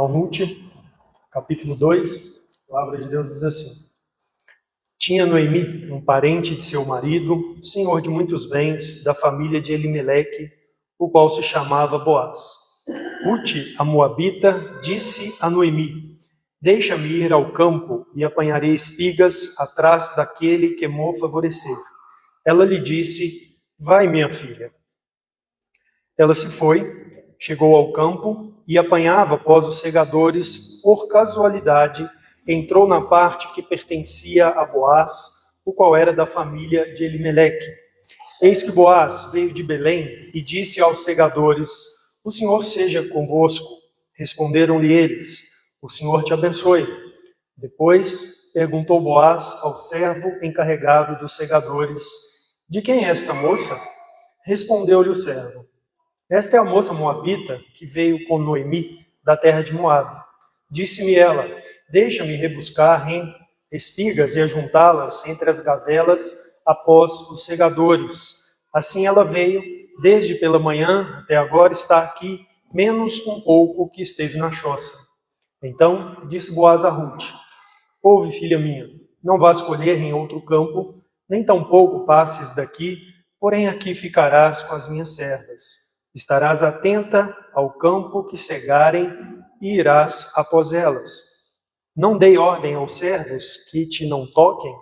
Então, Ruth, capítulo 2, a palavra de Deus diz assim: Tinha Noemi um parente de seu marido, senhor de muitos bens, da família de Elimeleque, o qual se chamava Boaz. Ruth, a moabita, disse a Noemi: Deixa-me ir ao campo e apanharei espigas atrás daquele que me favorecer. Ela lhe disse: Vai, minha filha. Ela se foi, chegou ao campo e apanhava após os segadores. Por casualidade, entrou na parte que pertencia a Boaz, o qual era da família de Elimeleque. Eis que Boaz veio de Belém e disse aos segadores: O Senhor seja convosco. Responderam-lhe eles: O Senhor te abençoe. Depois perguntou Boaz ao servo encarregado dos segadores: De quem é esta moça? Respondeu-lhe o servo: Esta é a moça moabita que veio com Noemi, da terra de Moabe. Disse-me ela: Deixa-me rebuscar em espigas e ajuntá-las entre as gavelas após os segadores. Assim ela veio, desde pela manhã até agora está aqui, menos um pouco que esteve na choça. Então disse Boaz a Ruth: Ouve, filha minha, não vás colher em outro campo, nem tampouco passes daqui, porém aqui ficarás com as minhas servas. Estarás atenta ao campo que cegarem e irás após elas. Não dei ordem aos servos que te não toquem.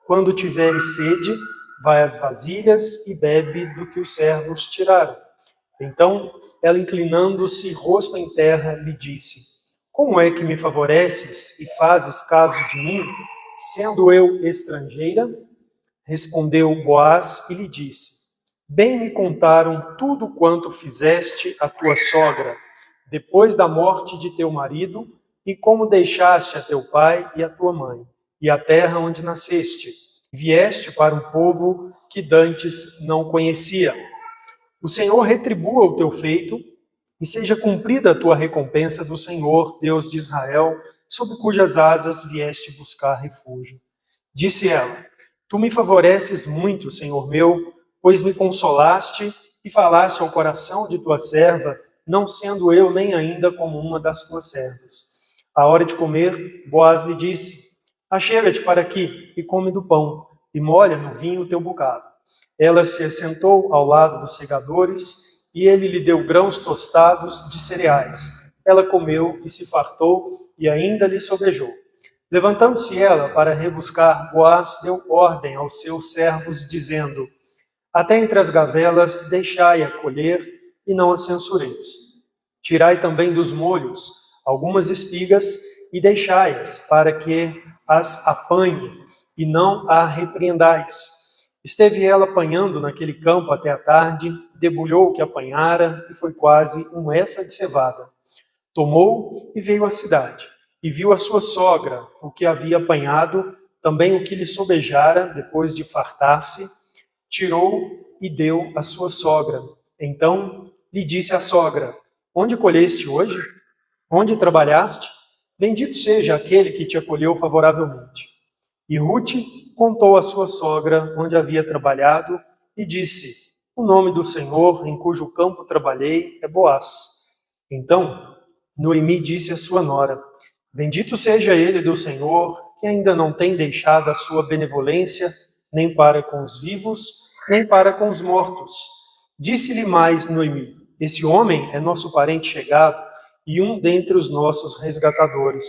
Quando tiveres sede, vai às vasilhas e bebe do que os servos tiraram. Então, ela, inclinando-se, rosto em terra, lhe disse: Como é que me favoreces e fazes caso de mim, sendo eu estrangeira? Respondeu Boaz e lhe disse: Bem me contaram tudo quanto fizeste a tua sogra, depois da morte de teu marido, e como deixaste a teu pai e a tua mãe, e a terra onde nasceste, vieste para um povo que dantes não conhecia. O Senhor retribua o teu feito, e seja cumprida a tua recompensa do Senhor, Deus de Israel, sob cujas asas vieste buscar refúgio. Disse ela: Tu me favoreces muito, Senhor meu, pois me consolaste e falaste ao coração de tua serva, não sendo eu nem ainda como uma das tuas servas. À hora de comer, Boaz lhe disse: Achega-te para aqui e come do pão, e molha no vinho o teu bocado. Ela se assentou ao lado dos segadores, e ele lhe deu grãos tostados de cereais. Ela comeu e se fartou, e ainda lhe sobejou. Levantando-se ela para rebuscar, Boaz deu ordem aos seus servos, dizendo: Até entre as gavelas deixai-a colher, e não a censureis. Tirai também dos molhos algumas espigas, e deixai-as, para que as apanhe, e não a repreendais. Esteve ela apanhando naquele campo até a tarde, debulhou o que apanhara, e foi quase um efa de cevada. Tomou e veio à cidade, e viu a sua sogra, o que havia apanhado, também o que lhe sobejara, depois de fartar-se, tirou e deu à sua sogra. Então lhe disse a sogra: Onde colheste hoje? Onde trabalhaste? Bendito seja aquele que te acolheu favoravelmente. E Ruth contou à sua sogra onde havia trabalhado e disse: O nome do Senhor em cujo campo trabalhei é Boaz. Então Noemi disse à sua nora: Bendito seja ele do Senhor, que ainda não tem deixado a sua benevolência, nem para com os vivos, nem para com os mortos. Disse-lhe mais Noemi: Esse homem é nosso parente chegado, e um dentre os nossos resgatadores.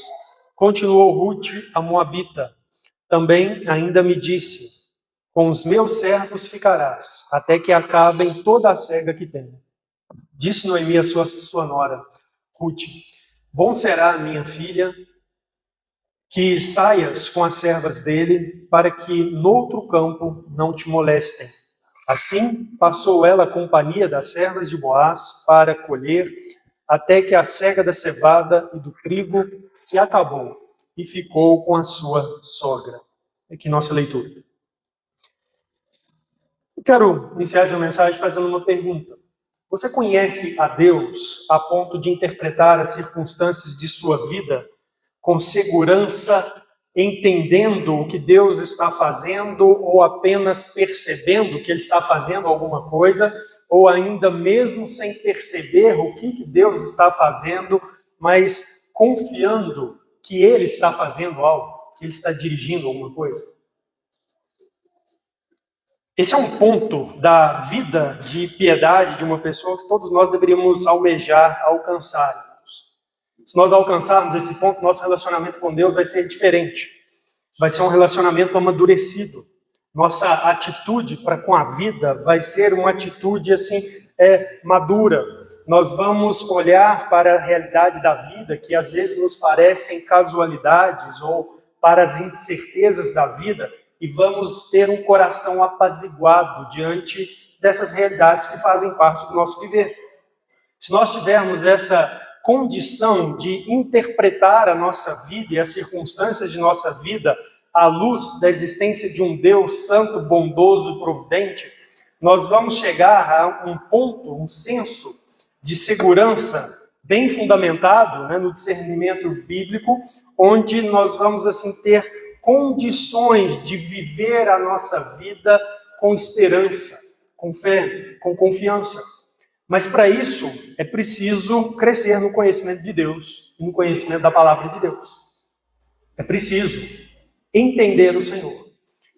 Continuou Ruth, a moabita: Também ainda me disse: Com os meus servos ficarás, até que acabem toda a cega que tenho. Disse Noemi a sua nora, Ruth: Bom será, minha filha, que saias com as servas dele, para que noutro campo não te molestem. Assim passou ela a companhia das servas de Boaz para colher, até que a cega da cevada e do trigo se acabou, e ficou com a sua sogra. Aqui nossa leitura. Eu quero iniciar essa mensagem fazendo uma pergunta. Você conhece a Deus a ponto de interpretar as circunstâncias de sua vida com segurança, entendendo o que Deus está fazendo, ou apenas percebendo que Ele está fazendo alguma coisa, ou ainda mesmo sem perceber o que Deus está fazendo, mas confiando que ele está fazendo algo, que ele está dirigindo alguma coisa. Esse é um ponto da vida de piedade de uma pessoa que todos nós deveríamos almejar alcançar. Se nós alcançarmos esse ponto, nosso relacionamento com Deus vai ser diferente. Vai ser um relacionamento amadurecido. Nossa atitude para com a vida vai ser uma atitude assim, madura. Nós vamos olhar para a realidade da vida, que às vezes nos parecem casualidades ou para as incertezas da vida, e vamos ter um coração apaziguado diante dessas realidades que fazem parte do nosso viver. Se nós tivermos essa condição de interpretar a nossa vida e as circunstâncias de nossa vida à luz da existência de um Deus santo, bondoso e providente, nós vamos chegar a um ponto, um senso de segurança bem fundamentado, no discernimento bíblico, onde nós vamos assim ter condições de viver a nossa vida com esperança, com fé, com confiança. Mas para isso é preciso crescer no conhecimento de Deus e no conhecimento da palavra de Deus. É preciso entender o Senhor.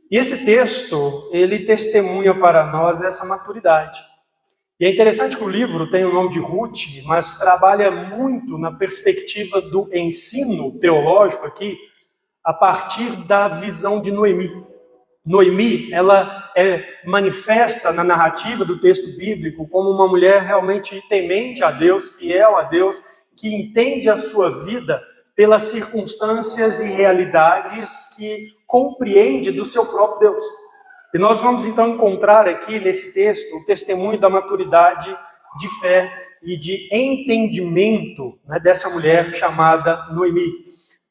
E esse texto, ele testemunha para nós essa maturidade. E é interessante que o livro tem o nome de Ruth, mas trabalha muito na perspectiva do ensino teológico aqui, a partir da visão de Noemi. Noemi, ela manifesta na narrativa do texto bíblico como uma mulher realmente temente a Deus, fiel a Deus, que entende a sua vida pelas circunstâncias e realidades que compreende do seu próprio Deus. E nós vamos então encontrar aqui nesse texto o testemunho da maturidade de fé e de entendimento, dessa mulher chamada Noemi.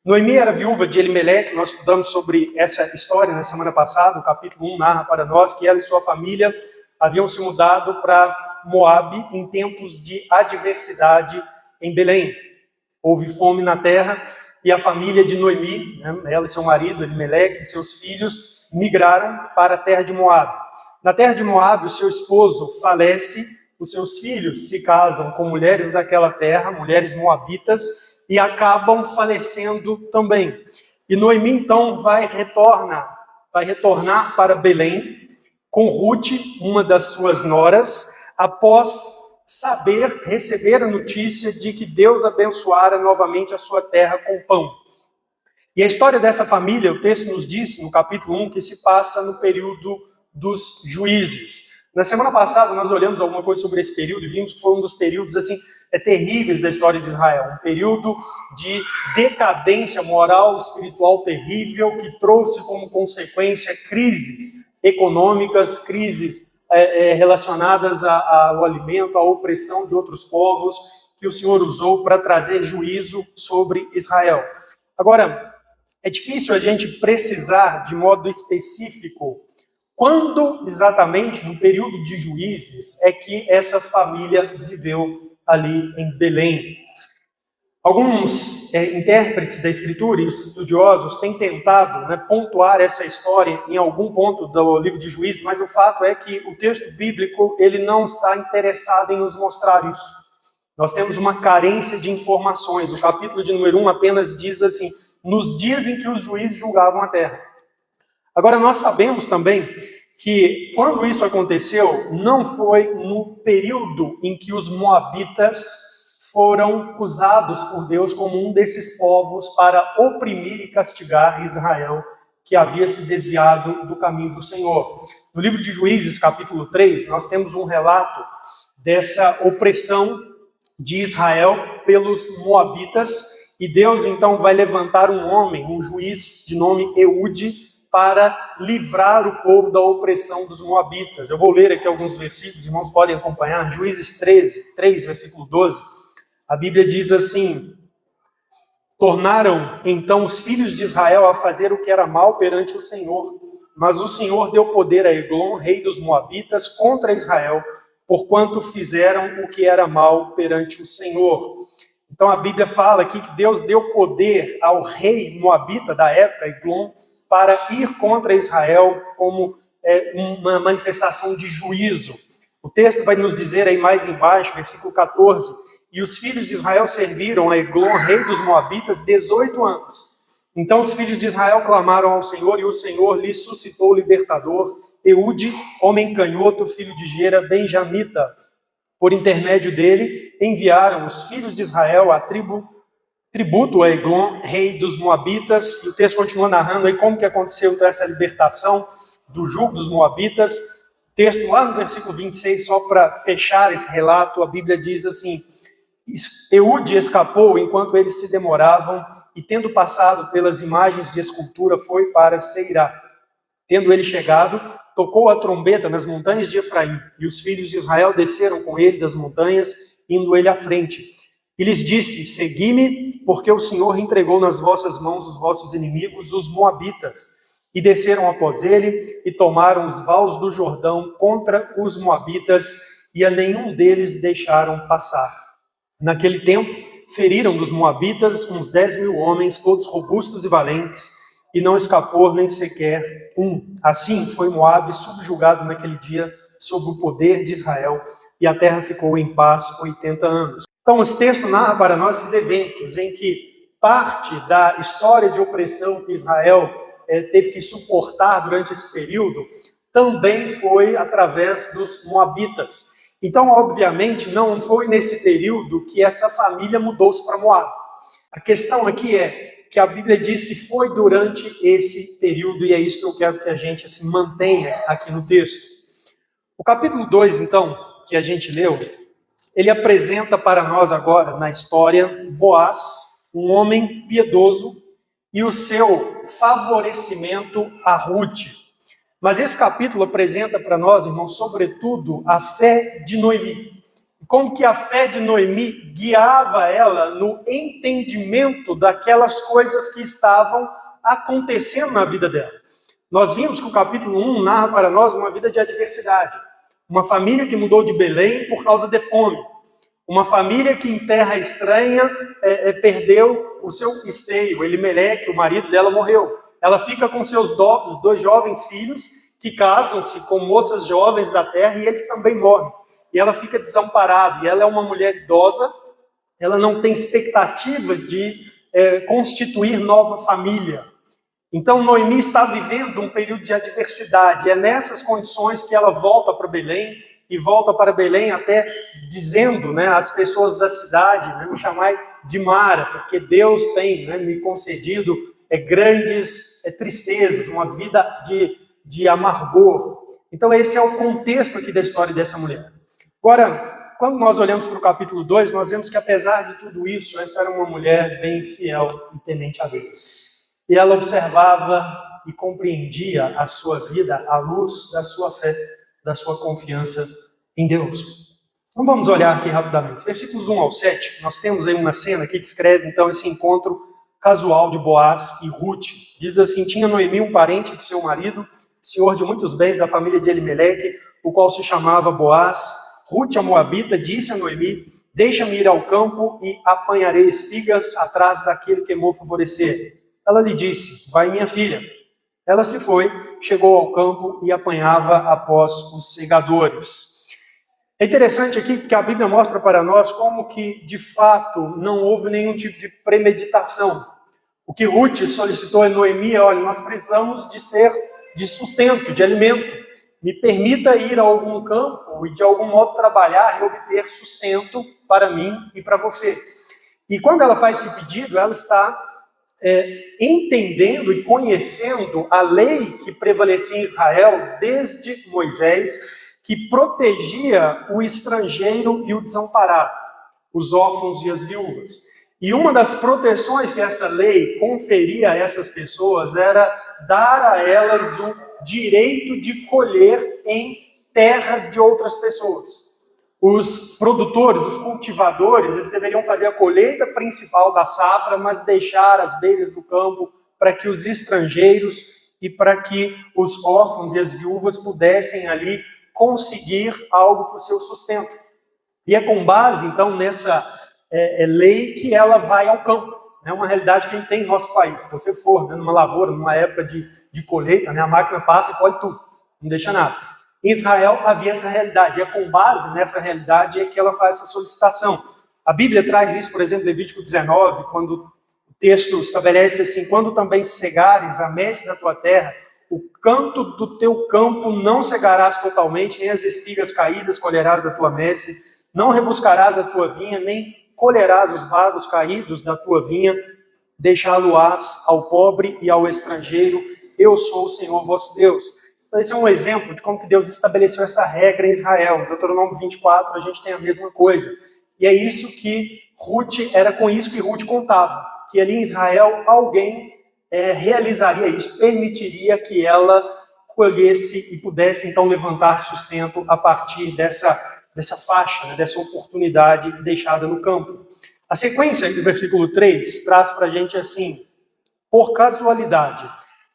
Noemi era viúva de Elimeleque. Nós estudamos sobre essa história na semana passada. O capítulo 1 narra para nós que ela e sua família haviam se mudado para Moabe em tempos de adversidade em Belém. Houve fome na terra e a família de Noemi, ela e seu marido Elimeleque e seus filhos, migraram para a terra de Moabe. Na terra de Moabe, o seu esposo falece, os seus filhos se casam com mulheres daquela terra, mulheres moabitas, e acabam falecendo também. E Noemi, então, vai retornar para Belém com Ruth, uma das suas noras, após receber a notícia de que Deus abençoara novamente a sua terra com pão. E a história dessa família, o texto nos diz, no capítulo 1, que se passa no período dos juízes. Na semana passada, nós olhamos alguma coisa sobre esse período e vimos que foi um dos períodos terríveis da história de Israel. Um período de decadência moral, espiritual terrível, que trouxe como consequência crises econômicas, crises relacionadas ao alimento, à opressão de outros povos, que o Senhor usou para trazer juízo sobre Israel. Agora, é difícil a gente precisar de modo específico quando exatamente, no período de juízes, é que essa família viveu ali em Belém. Alguns intérpretes da Escritura e estudiosos têm tentado pontuar essa história em algum ponto do livro de Juízes, mas o fato é que o texto bíblico ele não está interessado em nos mostrar isso. Nós temos uma carência de informações. O capítulo de número 1 apenas diz assim, nos dias em que os juízes julgavam a terra. Agora, nós sabemos também que quando isso aconteceu, não foi no período em que os moabitas foram usados por Deus como um desses povos para oprimir e castigar Israel, que havia se desviado do caminho do Senhor. No livro de Juízes, capítulo 3, nós temos um relato dessa opressão de Israel pelos moabitas, e Deus então vai levantar um homem, um juiz de nome Eude, para livrar o povo da opressão dos moabitas. Eu vou ler aqui alguns versículos, irmãos podem acompanhar. Juízes 3, versículo 12. A Bíblia diz assim: tornaram então os filhos de Israel a fazer o que era mal perante o Senhor, mas o Senhor deu poder a Eglon, rei dos moabitas, contra Israel, porquanto fizeram o que era mal perante o Senhor. Então a Bíblia fala aqui que Deus deu poder ao rei moabita da época, Eglon, para ir contra Israel como uma manifestação de juízo. O texto vai nos dizer aí mais embaixo, versículo 14, e os filhos de Israel serviram a Eglon, rei dos Moabitas, 18 anos. Então os filhos de Israel clamaram ao Senhor, e o Senhor lhes suscitou o libertador, Eude, homem canhoto, filho de Gera, benjamita. Por intermédio dele, enviaram os filhos de Israel a tributo a Eglon, rei dos Moabitas. E o texto continua narrando aí como que aconteceu então essa libertação do jugo dos Moabitas. O texto lá no versículo 26, só para fechar esse relato, a Bíblia diz assim: Eude escapou enquanto eles se demoravam, e tendo passado pelas imagens de escultura, foi para Seirá. Tendo ele chegado, tocou a trombeta nas montanhas de Efraim, e os filhos de Israel desceram com ele das montanhas, indo ele à frente. E lhes disse: segui-me, porque o Senhor entregou nas vossas mãos os vossos inimigos, os Moabitas. E desceram após ele, e tomaram os vales do Jordão contra os Moabitas, e a nenhum deles deixaram passar. Naquele tempo, feriram dos Moabitas uns 10.000 homens, todos robustos e valentes, e não escapou nem sequer um. Assim foi Moabe subjugado naquele dia sob o poder de Israel, e a terra ficou em paz 80 anos. Então, esse texto narra para nós esses eventos em que parte da história de opressão que Israel teve que suportar durante esse período também foi através dos Moabitas. Então, obviamente, não foi nesse período que essa família mudou-se para Moab. A questão aqui é que a Bíblia diz que foi durante esse período, e é isso que eu quero que a gente mantenha aqui no texto. O capítulo 2, então, que a gente leu, ele apresenta para nós agora, na história, Boaz, um homem piedoso, e o seu favorecimento a Ruth. Mas esse capítulo apresenta para nós, irmãos, sobretudo, a fé de Noemi. Como que a fé de Noemi guiava ela no entendimento daquelas coisas que estavam acontecendo na vida dela. Nós vimos que o capítulo 1 narra para nós uma vida de adversidade. Uma família que mudou de Belém por causa de fome. Uma família que em terra estranha perdeu o seu esteio. Elimeleque, o marido dela, morreu. Ela fica com seus dois jovens filhos, que casam-se com moças jovens da terra, e eles também morrem. E ela fica desamparada, e ela é uma mulher idosa, ela não tem expectativa de constituir nova família. Então, Noemi está vivendo um período de adversidade, é nessas condições que ela volta para Belém, e volta para Belém até dizendo, às pessoas da cidade, me chamai de Mara, porque Deus tem me concedido grandes tristezas, uma vida de amargor. Então esse é o contexto aqui da história dessa mulher. Agora, quando nós olhamos para o capítulo 2, nós vemos que apesar de tudo isso, essa era uma mulher bem fiel e temente a Deus. E ela observava e compreendia a sua vida à luz da sua fé, da sua confiança em Deus. Então vamos olhar aqui rapidamente. Versículos 1 ao 7, nós temos aí uma cena que descreve então esse encontro casual de Boaz e Ruth. Diz assim: tinha Noemi um parente do seu marido, senhor de muitos bens da família de Elimeleque, o qual se chamava Boaz. Ruth, a moabita, disse a Noemi: deixa-me ir ao campo e apanharei espigas atrás daquele que me favorecer. Ela lhe disse: vai, minha filha. Ela se foi, chegou ao campo e apanhava após os segadores. É interessante aqui que a Bíblia mostra para nós como que, de fato, não houve nenhum tipo de premeditação. O que Ruth solicitou a Noemi é: olha, nós precisamos de sustento, de alimento. Me permita ir a algum campo e, de algum modo, trabalhar e obter sustento para mim e para você. E quando ela faz esse pedido, ela está entendendo e conhecendo a lei que prevalecia em Israel desde Moisés, que protegia o estrangeiro e o desamparado, os órfãos e as viúvas. E uma das proteções que essa lei conferia a essas pessoas era dar a elas o direito de colher em terras de outras pessoas. Os produtores, os cultivadores, eles deveriam fazer a colheita principal da safra, mas deixar as beiras do campo para que os estrangeiros e para que os órfãos e as viúvas pudessem ali conseguir algo para o seu sustento. E é com base, então, nessa lei que ela vai ao campo. É uma realidade que a gente tem no nosso país. Se você for numa lavoura, numa época de colheita, a máquina passa e colhe tudo, não deixa nada. Em Israel havia essa realidade, e é com base nessa realidade que ela faz essa solicitação. A Bíblia traz isso, por exemplo, em Levítico 19, quando o texto estabelece assim: quando também cegares a messe da tua terra, o canto do teu campo não cegarás totalmente, nem as espigas caídas colherás da tua messe, não rebuscarás a tua vinha, nem colherás os bagos caídos da tua vinha, deixá-lo-ás ao pobre e ao estrangeiro, eu sou o Senhor vosso Deus. Então esse é um exemplo de como que Deus estabeleceu essa regra em Israel. Em Deuteronômio 24 a gente tem a mesma coisa. E é isso que era com isso que Ruth contava, que ali em Israel alguém realizaria isso, permitiria que ela colhesse e pudesse então levantar sustento a partir dessa faixa, né, dessa oportunidade deixada no campo. A sequência do versículo 3 traz para a gente assim: por casualidade,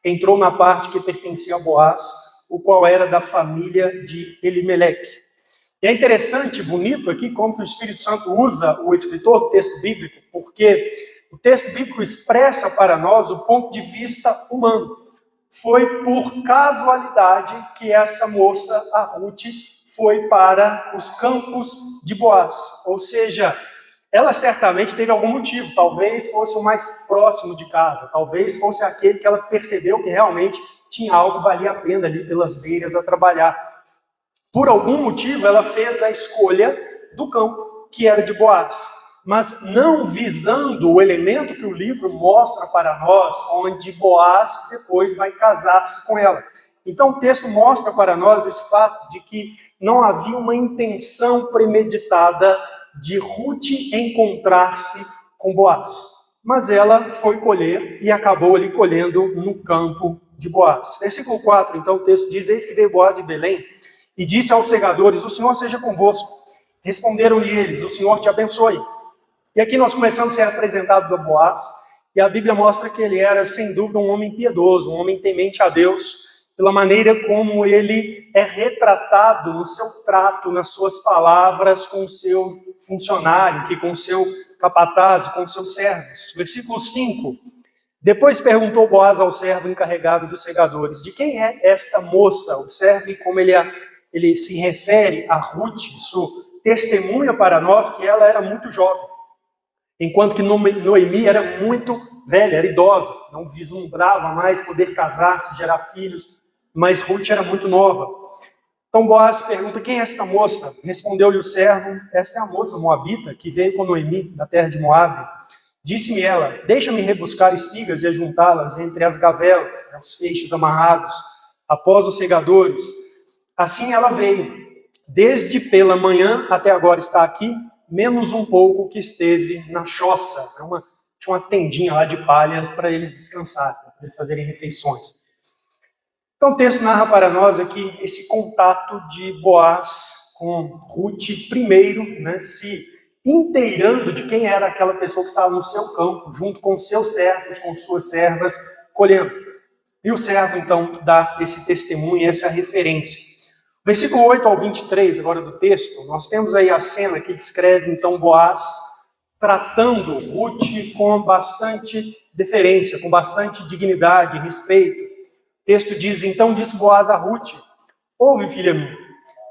entrou na parte que pertencia a Boaz, o qual era da família de Elimeleque. E é interessante, bonito aqui, como que o Espírito Santo usa o escritor do texto bíblico, porque o texto bíblico expressa para nós o ponto de vista humano. Foi por casualidade que essa moça, a Ruth, foi para os campos de Boaz. Ou seja, ela certamente teve algum motivo, talvez fosse o mais próximo de casa, talvez fosse aquele que ela percebeu que realmente tinha algo que valia a pena ali pelas beiras a trabalhar. Por algum motivo, ela fez a escolha do campo, que era de Boaz, mas não visando o elemento que o livro mostra para nós, onde Boaz depois vai casar-se com ela. Então o texto mostra para nós esse fato de que não havia uma intenção premeditada de Ruth encontrar-se com Boaz, mas ela foi colher e acabou ali colhendo no campo de Boaz. Versículo 4, então o texto diz: eis que veio Boaz de Belém e disse aos segadores: o Senhor seja convosco. Responderam-lhe eles: o Senhor te abençoe. E aqui nós começamos a ser apresentados a Boaz, e a Bíblia mostra que ele era, sem dúvida, um homem piedoso, um homem temente a Deus, pela maneira como ele é retratado no seu trato, nas suas palavras com o seu funcionário, com o seu capataz, com os seus servos. Versículo 5. Depois perguntou Boaz ao servo encarregado dos segadores: de quem é esta moça? Observe como ele se refere a Ruth. Isso testemunha para nós que ela era muito jovem, enquanto que Noemi era muito velha, era idosa, não vislumbrava mais poder casar-se, gerar filhos, mas Ruth era muito nova. Então Boaz pergunta: quem é esta moça? Respondeu-lhe o servo: esta é a moça moabita que veio com Noemi da terra de Moabe. Disse-me ela: deixa-me rebuscar espigas e ajuntá-las entre as gavelas, os feixes amarrados, após os segadores. Assim ela veio, desde pela manhã até agora está aqui, menos um pouco que esteve na choça. Tinha uma tendinha lá de palha para eles descansarem, para eles fazerem refeições. Então o texto narra para nós aqui esse contato de Boaz com Ruth, primeiro, né, se inteirando de quem era aquela pessoa que estava no seu campo, junto com seus servos, com suas servas, colhendo. E o servo, então, dá esse testemunho, essa referência. Versículo 8 ao 23, agora do texto, nós temos aí a cena que descreve, então, Boaz tratando Ruth com bastante deferência, com bastante dignidade e respeito. O texto diz: então disse Boaz a Ruth: ouve, filha minha,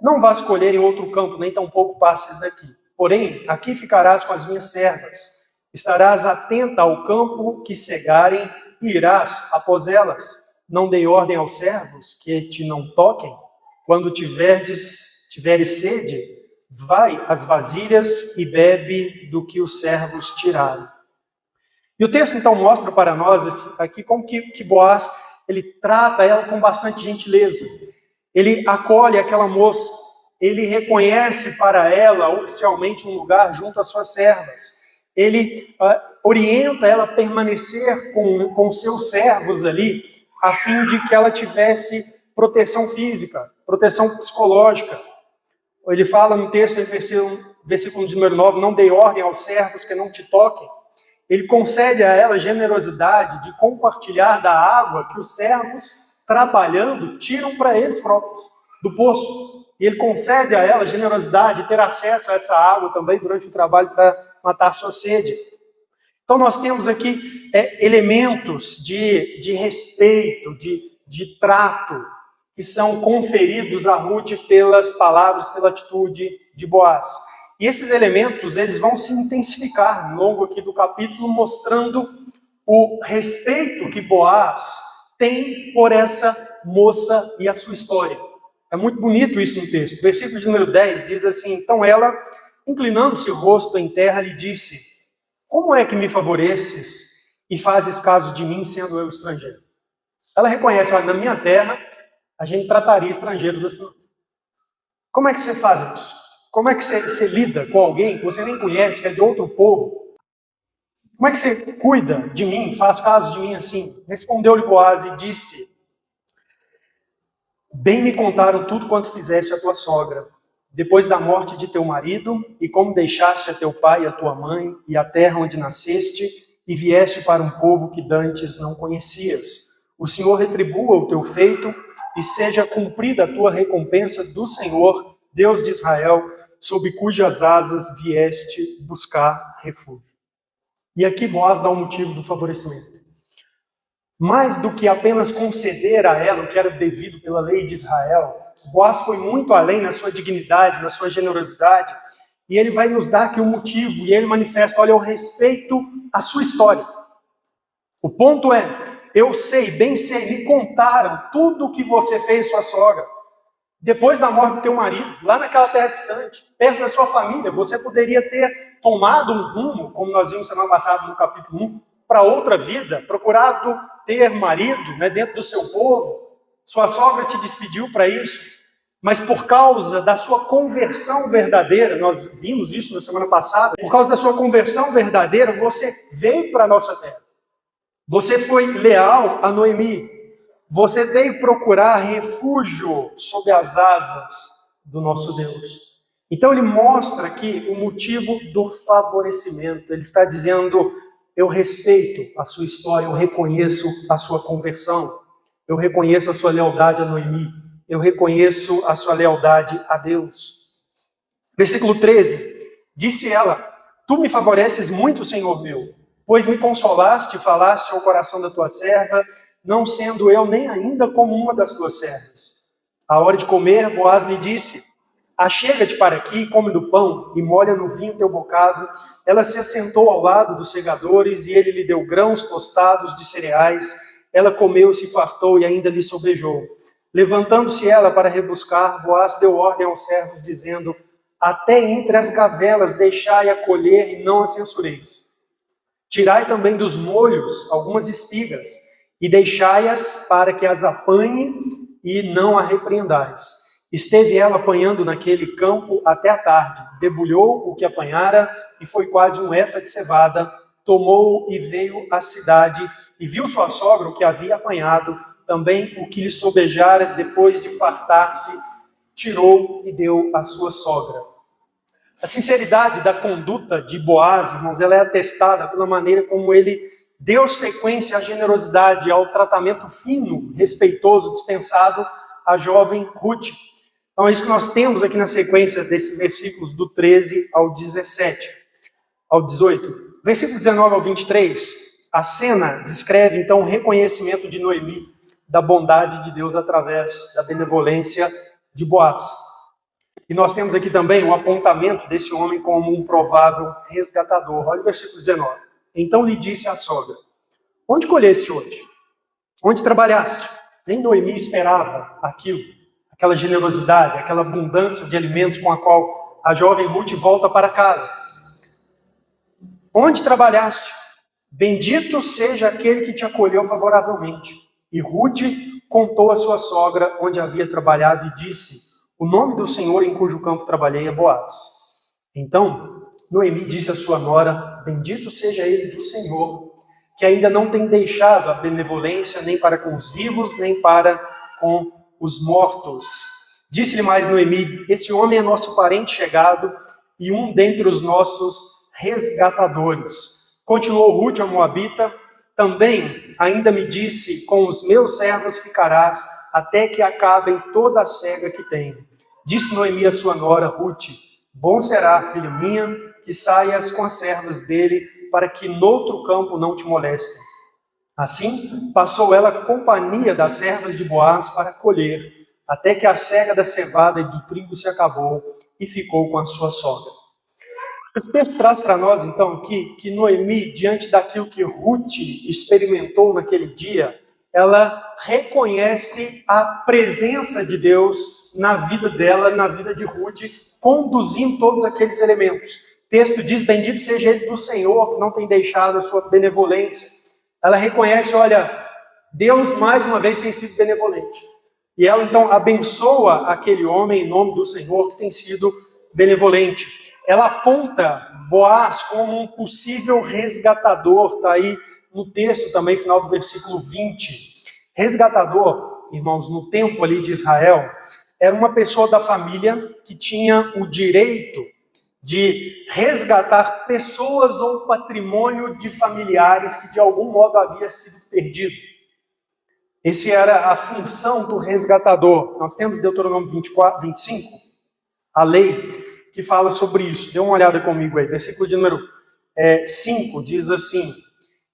não vás colher em outro campo, nem tampouco passes daqui. Porém, aqui ficarás com as minhas servas. Estarás atenta ao campo que cegarem e irás após elas. Não dei ordem aos servos que te não toquem. Quando tiveres sede, vai às vasilhas e bebe do que os servos tirarem. E o texto então mostra para nós aqui como que Boaz ele trata ela com bastante gentileza. Ele acolhe aquela moça. Ele reconhece para ela oficialmente um lugar junto às suas servas. Ele orienta ela a permanecer com seus servos ali, a fim de que ela tivesse proteção física, proteção psicológica. Ele fala no texto, versículo de número 9, não dei ordem aos servos que não te toquem. Ele concede a ela generosidade de compartilhar da água que os servos, trabalhando, tiram para eles próprios do poço. E ele concede a ela generosidade de ter acesso a essa água também durante o trabalho para matar sua sede. Então nós temos aqui elementos de respeito, de trato, que são conferidos a Ruth pelas palavras, pela atitude de Boaz. E esses elementos, eles vão se intensificar ao longo aqui do capítulo, mostrando o respeito que Boaz tem por essa moça e a sua história. É muito bonito isso no texto. Versículo de número 10 diz assim: então ela, inclinando-se o rosto em terra, lhe disse: como é que me favoreces e fazes caso de mim, sendo eu estrangeiro? Ela reconhece: olha, na minha terra, a gente trataria estrangeiros assim. Como é que você faz isso? Como é que você lida com alguém que você nem conhece, que é de outro povo? Como é que você cuida de mim, faz caso de mim assim? Respondeu-lhe Boaz e disse: bem me contaram tudo quanto fizeste a tua sogra, depois da morte de teu marido, e como deixaste a teu pai e a tua mãe, e a terra onde nasceste, e vieste para um povo que dantes não conhecias. O Senhor retribua o teu feito, e seja cumprida a tua recompensa do Senhor, Deus de Israel, sob cujas asas vieste buscar refúgio. E aqui Boaz dá o motivo do favorecimento. Mais do que apenas conceder a ela o que era devido pela lei de Israel, Boaz foi muito além na sua dignidade, na sua generosidade, e ele vai nos dar aqui o motivo, e ele manifesta: olha, eu respeito a sua história. O ponto é, eu sei, bem sei, me contaram tudo o que você fez, sua sogra. Depois da morte do teu marido, lá naquela terra distante, perto da sua família, você poderia ter tomado um rumo, como nós vimos semana passada no capítulo 1, para outra vida, procurado ter marido, né, dentro do seu povo. Sua sogra te despediu para isso, mas por causa da sua conversão verdadeira, nós vimos isso na semana passada, por causa da sua conversão verdadeira, você veio para a nossa terra. Você foi leal a Noemi. Você veio procurar refúgio sob as asas do nosso Deus. Então ele mostra aqui o motivo do favorecimento. Ele está dizendo: eu respeito a sua história, eu reconheço a sua conversão, eu reconheço a sua lealdade a Noemi, eu reconheço a sua lealdade a Deus. Versículo 13, disse ela: tu me favoreces muito, Senhor meu, pois me consolaste e falaste ao coração da tua serva, não sendo eu nem ainda como uma das tuas servas. À hora de comer, Boaz lhe disse: achega-te para aqui e come do pão, e molha no vinho teu bocado. Ela se assentou ao lado dos segadores, e ele lhe deu grãos tostados de cereais. Ela comeu, se fartou, e ainda lhe sobrejou. Levantando-se ela para rebuscar, Boaz deu ordem aos servos, dizendo: até entre as gavelas deixai-a colher, e não a censureis. Tirai também dos molhos algumas espigas, e deixai-as para que as apanhe, e não a repreendais. Esteve ela apanhando naquele campo até a tarde, debulhou o que apanhara, e foi quase um efa de cevada, tomou e veio à cidade, e viu sua sogra o que havia apanhado, também o que lhe sobejara depois de fartar-se, tirou e deu à sua sogra. A sinceridade da conduta de Boaz, irmãos, ela é atestada pela maneira como ele deu sequência à generosidade, ao tratamento fino, respeitoso, dispensado à jovem Ruth. Então é isso que nós temos aqui na sequência desses versículos do 13 ao 17, ao 18. Versículo 19 ao 23, a cena descreve então o reconhecimento de Noemi da bondade de Deus através da benevolência de Boaz. E nós temos aqui também o apontamento desse homem como um provável resgatador. Olha o versículo 19. Então lhe disse a sogra: onde colheste hoje? Onde trabalhaste? Nem Noemi esperava aquilo, aquela generosidade, aquela abundância de alimentos com a qual a jovem Ruth volta para casa. Onde trabalhaste? Bendito seja aquele que te acolheu favoravelmente. E Ruth contou à sua sogra onde havia trabalhado e disse: o nome do Senhor em cujo campo trabalhei é Boaz. Então Noemi disse à sua nora: bendito seja ele do Senhor, que ainda não tem deixado a benevolência nem para com os vivos, nem para com os mortos. Disse-lhe mais Noemi: esse homem é nosso parente chegado e um dentre os nossos resgatadores. Continuou Ruth, a moabita: também ainda me disse: com os meus servos ficarás, até que acabem toda a cega que tenho. Disse Noemi à sua nora Ruth: bom será, filha minha, que saias com as servas dele, para que noutro campo não te molestem. Assim, passou ela a companhia das servas de Boaz para colher, até que a cega da cevada e do trigo se acabou, e ficou com a sua sogra. Esse texto traz para nós, então, que Noemi, diante daquilo que Ruth experimentou naquele dia, ela reconhece a presença de Deus na vida dela, na vida de Ruth, conduzindo todos aqueles elementos. O texto diz, bendito seja ele do Senhor, que não tem deixado a sua benevolência. Ela reconhece, olha, Deus mais uma vez tem sido benevolente. E ela, então, abençoa aquele homem em nome do Senhor que tem sido benevolente. Ela aponta Boaz como um possível resgatador, está aí no texto também, final do versículo 20. Resgatador, irmãos, no tempo ali de Israel, era uma pessoa da família que tinha o direito de resgatar pessoas ou patrimônio de familiares que de algum modo havia sido perdido. Essa era a função do resgatador. Nós temos Deuteronômio 25, a lei que fala sobre isso. Dê uma olhada comigo aí. Versículo de número 5 diz assim: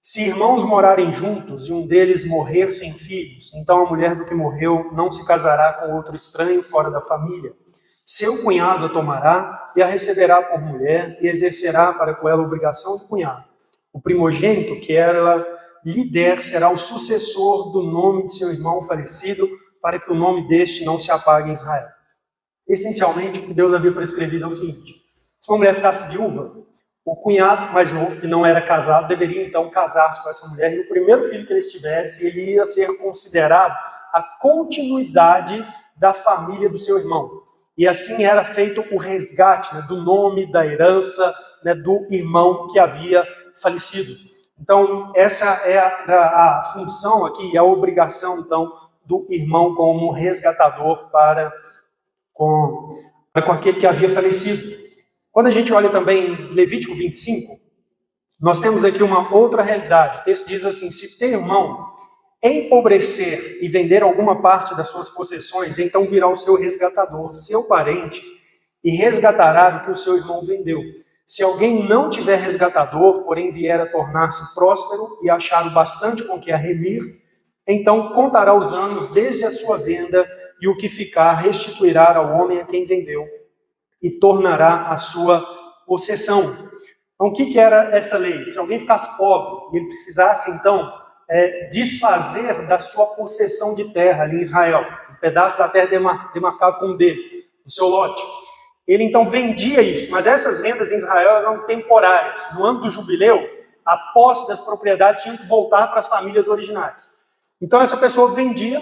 se irmãos morarem juntos e um deles morrer sem filhos, então a mulher do que morreu não se casará com outro estranho fora da família. Seu cunhado a tomará e a receberá por mulher e exercerá para com ela a obrigação de cunhado. O primogênito que ela lhe der será o sucessor do nome de seu irmão falecido, para que o nome deste não se apague em Israel. Essencialmente, o que Deus havia prescrevido é o seguinte: se uma mulher ficasse viúva, o cunhado mais novo, que não era casado, deveria então casar-se com essa mulher, e o primeiro filho que ele tivesse, ele ia ser considerado a continuidade da família do seu irmão. E assim era feito o resgate, né, do nome, da herança, né, do irmão que havia falecido. Então, essa é a função aqui, a obrigação, então, do irmão como resgatador para com aquele que havia falecido. Quando a gente olha também em Levítico 25, nós temos aqui uma outra realidade. O texto diz assim: se teu irmão empobrecer e vender alguma parte das suas possessões, então virá o seu resgatador, seu parente, e resgatará o que o seu irmão vendeu. Se alguém não tiver resgatador, porém vier a tornar-se próspero e achar o bastante com que a remir, então contará os anos desde a sua venda, e o que ficar restituirá ao homem a quem vendeu, e tornará a sua possessão. Então, o que era essa lei? Se alguém ficasse pobre e ele precisasse, então, desfazer da sua possessão de terra ali em Israel, um pedaço da terra demarcado como dele, o seu lote, ele então vendia isso, mas essas vendas em Israel eram temporárias. No ano do jubileu, a posse das propriedades tinha que voltar para as famílias originais. Então essa pessoa vendia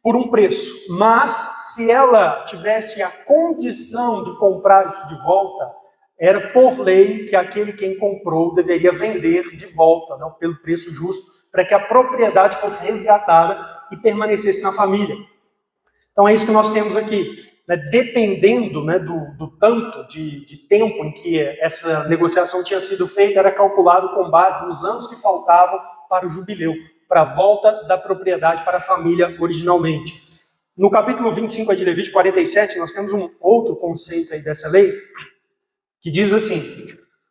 por um preço, mas se ela tivesse a condição de comprar isso de volta, era por lei que aquele quem comprou deveria vender de volta, não, pelo preço justo, para que a propriedade fosse resgatada e permanecesse na família. Então é isso que nós temos aqui. Dependendo, né, do tanto de tempo em que essa negociação tinha sido feita, era calculado com base nos anos que faltavam para o jubileu, para a volta da propriedade para a família originalmente. No capítulo 25 de Levítico 47, nós temos um outro conceito aí dessa lei, que diz assim: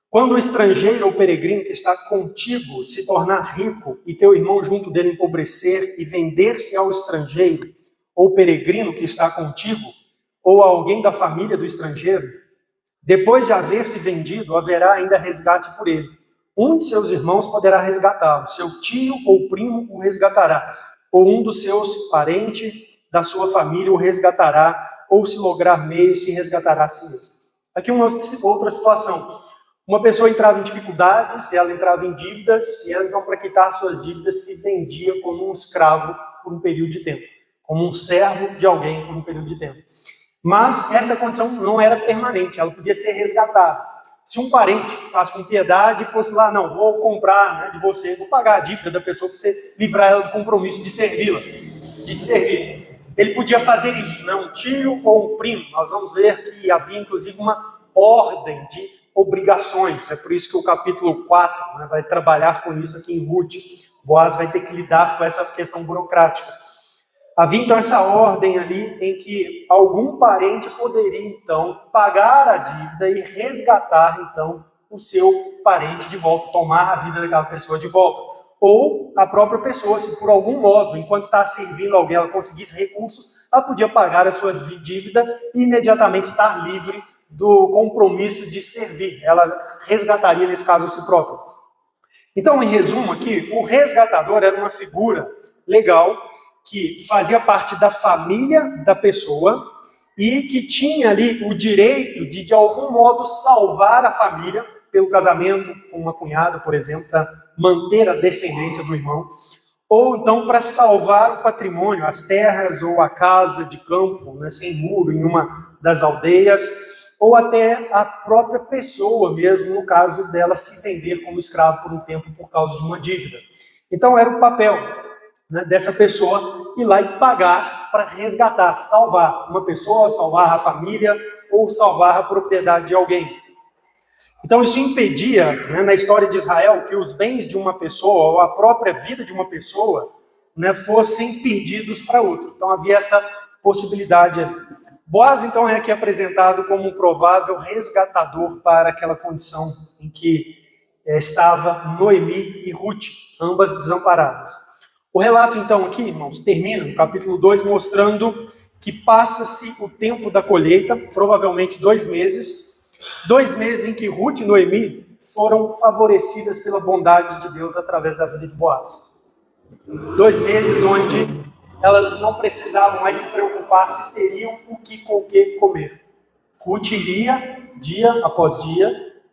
quando o estrangeiro ou peregrino que está contigo se tornar rico e teu irmão junto dele empobrecer e vender-se ao estrangeiro ou peregrino que está contigo, ou a alguém da família do estrangeiro, depois de haver se vendido, haverá ainda resgate por ele. Um de seus irmãos poderá resgatá-lo, seu tio ou primo o resgatará, ou um dos seus parentes da sua família o resgatará, ou se lograr meio, se resgatará a si mesmo. Aqui uma outra situação. Uma pessoa entrava em dificuldades, ela entrava em dívidas, e ela, então, para quitar suas dívidas, se vendia como um escravo por um período de tempo, como um servo de alguém por um período de tempo. Mas essa condição não era permanente, ela podia ser resgatada. Se um parente ficasse com piedade e fosse lá, não, vou comprar, né, de você, vou pagar a dívida da pessoa para você livrar ela do compromisso de servi-la, de te servir. Ele podia fazer isso, né, um tio ou um primo. Nós vamos ver que havia inclusive uma ordem de obrigações. É por isso que o capítulo 4, né, vai trabalhar com isso aqui em Ruth. Boaz vai ter que lidar com essa questão burocrática. Havia então essa ordem ali em que algum parente poderia então pagar a dívida e resgatar então o seu parente de volta, tomar a vida daquela pessoa de volta. Ou a própria pessoa, se por algum modo, enquanto está servindo alguém, ela conseguisse recursos, ela podia pagar a sua dívida e imediatamente estar livre do compromisso de servir. Ela resgataria, nesse caso, a si própria. Então, em resumo aqui, o resgatador era uma figura legal que fazia parte da família da pessoa e que tinha ali o direito de algum modo, salvar a família pelo casamento com uma cunhada, por exemplo, para manter a descendência do irmão, ou então para salvar o patrimônio, as terras ou a casa de campo, né, sem muro, em uma das aldeias, ou até a própria pessoa mesmo, no caso dela se vender como escravo por um tempo por causa de uma dívida. Então era o papel, né, dessa pessoa ir lá e pagar para resgatar, salvar uma pessoa, salvar a família ou salvar a propriedade de alguém. Então isso impedia, né, na história de Israel, que os bens de uma pessoa ou a própria vida de uma pessoa, né, fossem perdidos para outro. Então havia essa possibilidade ali. Boaz, então, é aqui apresentado como um provável resgatador para aquela condição em que estava Noemi e Ruth, ambas desamparadas. O relato, então, aqui, irmãos, termina no capítulo 2, mostrando que passa-se o tempo da colheita, provavelmente 2 meses, 2 meses em que Ruth e Noemi foram favorecidas pela bondade de Deus através da vida de Boaz. 2 meses onde elas não precisavam mais se preocupar se teriam o que comer. Ruth iria, dia após dia,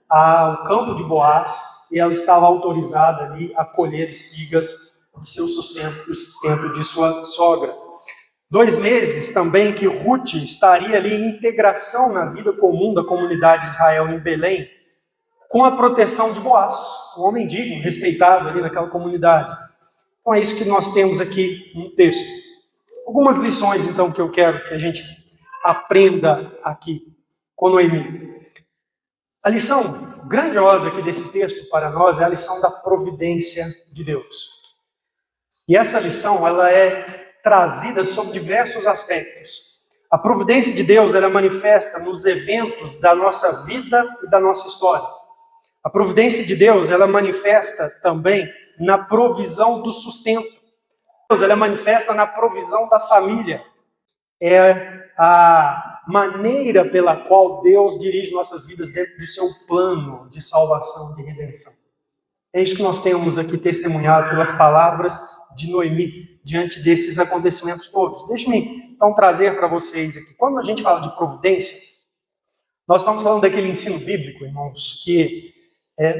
ao campo de Boaz, e ela estava autorizada ali a colher espigas do seu sustento, do sustento de sua sogra. 2 meses também que Ruth estaria ali em integração na vida comum da comunidade de Israel em Belém, com a proteção de Boaz, um homem digno, respeitado ali naquela comunidade. Então é isso que nós temos aqui no texto. Algumas lições, então, que eu quero que a gente aprenda aqui com Noemi. A lição grandiosa aqui desse texto para nós é a lição da providência de Deus. E essa lição, ela é trazida sob diversos aspectos. A providência de Deus, ela manifesta nos eventos da nossa vida e da nossa história. A providência de Deus, ela manifesta também na provisão do sustento. Deus, ela manifesta na provisão da família. É a maneira pela qual Deus dirige nossas vidas dentro do seu plano de salvação e de redenção. É isso que nós temos aqui testemunhado pelas palavras de Noemi, diante desses acontecimentos todos. Deixe-me, então, trazer para vocês aqui. Quando a gente fala de providência, nós estamos falando daquele ensino bíblico, irmãos, que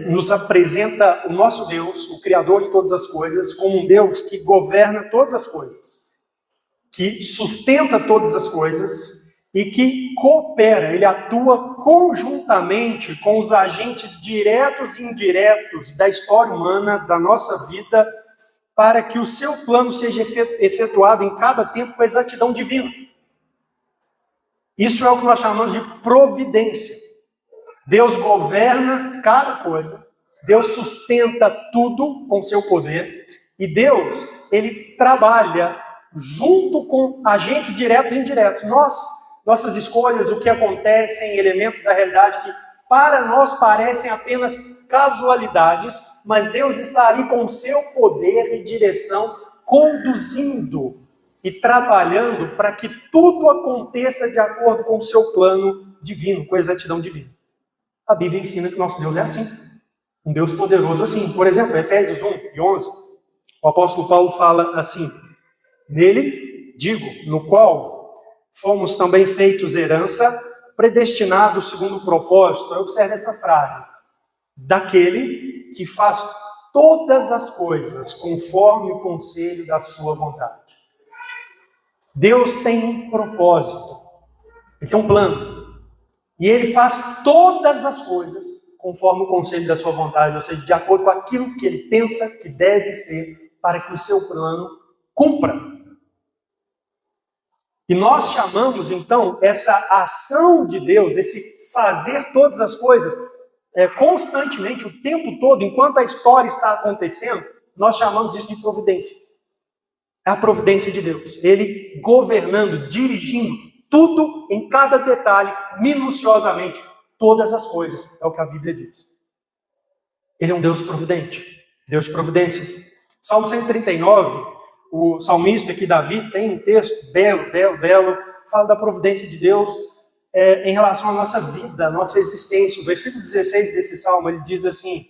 nos apresenta o nosso Deus, o Criador de todas as coisas, como um Deus que governa todas as coisas, que sustenta todas as coisas e que coopera, ele atua conjuntamente com os agentes diretos e indiretos da história humana, da nossa vida, para que o seu plano seja efetuado em cada tempo com exatidão divina. Isso é o que nós chamamos de providência. Deus governa cada coisa, Deus sustenta tudo com seu poder, e Deus, ele trabalha junto com agentes diretos e indiretos. Nossas escolhas, o que acontece em elementos da realidade que para nós parecem apenas casualidades, mas Deus está ali com seu poder e direção, conduzindo e trabalhando para que tudo aconteça de acordo com o seu plano divino, com exatidão divina. A Bíblia ensina que nosso Deus é assim, um Deus poderoso assim. Por exemplo, Efésios 1 e 11, o apóstolo Paulo fala assim: nele, digo, no qual fomos também feitos herança, predestinados segundo o propósito. Observe essa frase: daquele que faz todas as coisas conforme o conselho da sua vontade. Deus tem um propósito, ele tem um plano. E ele faz todas as coisas conforme o conselho da sua vontade, ou seja, de acordo com aquilo que ele pensa que deve ser para que o seu plano cumpra. E nós chamamos, então, essa ação de Deus, esse fazer todas as coisas constantemente, o tempo todo, enquanto a história está acontecendo, nós chamamos isso de providência. É a providência de Deus. Ele governando, dirigindo, tudo em cada detalhe, minuciosamente, todas as coisas, é o que a Bíblia diz. Ele é um Deus providente, Deus de providência. Salmo 139, o salmista aqui, Davi, tem um texto belo, fala da providência de Deus, em relação à nossa vida, à nossa existência. O versículo 16 desse salmo, ele diz assim: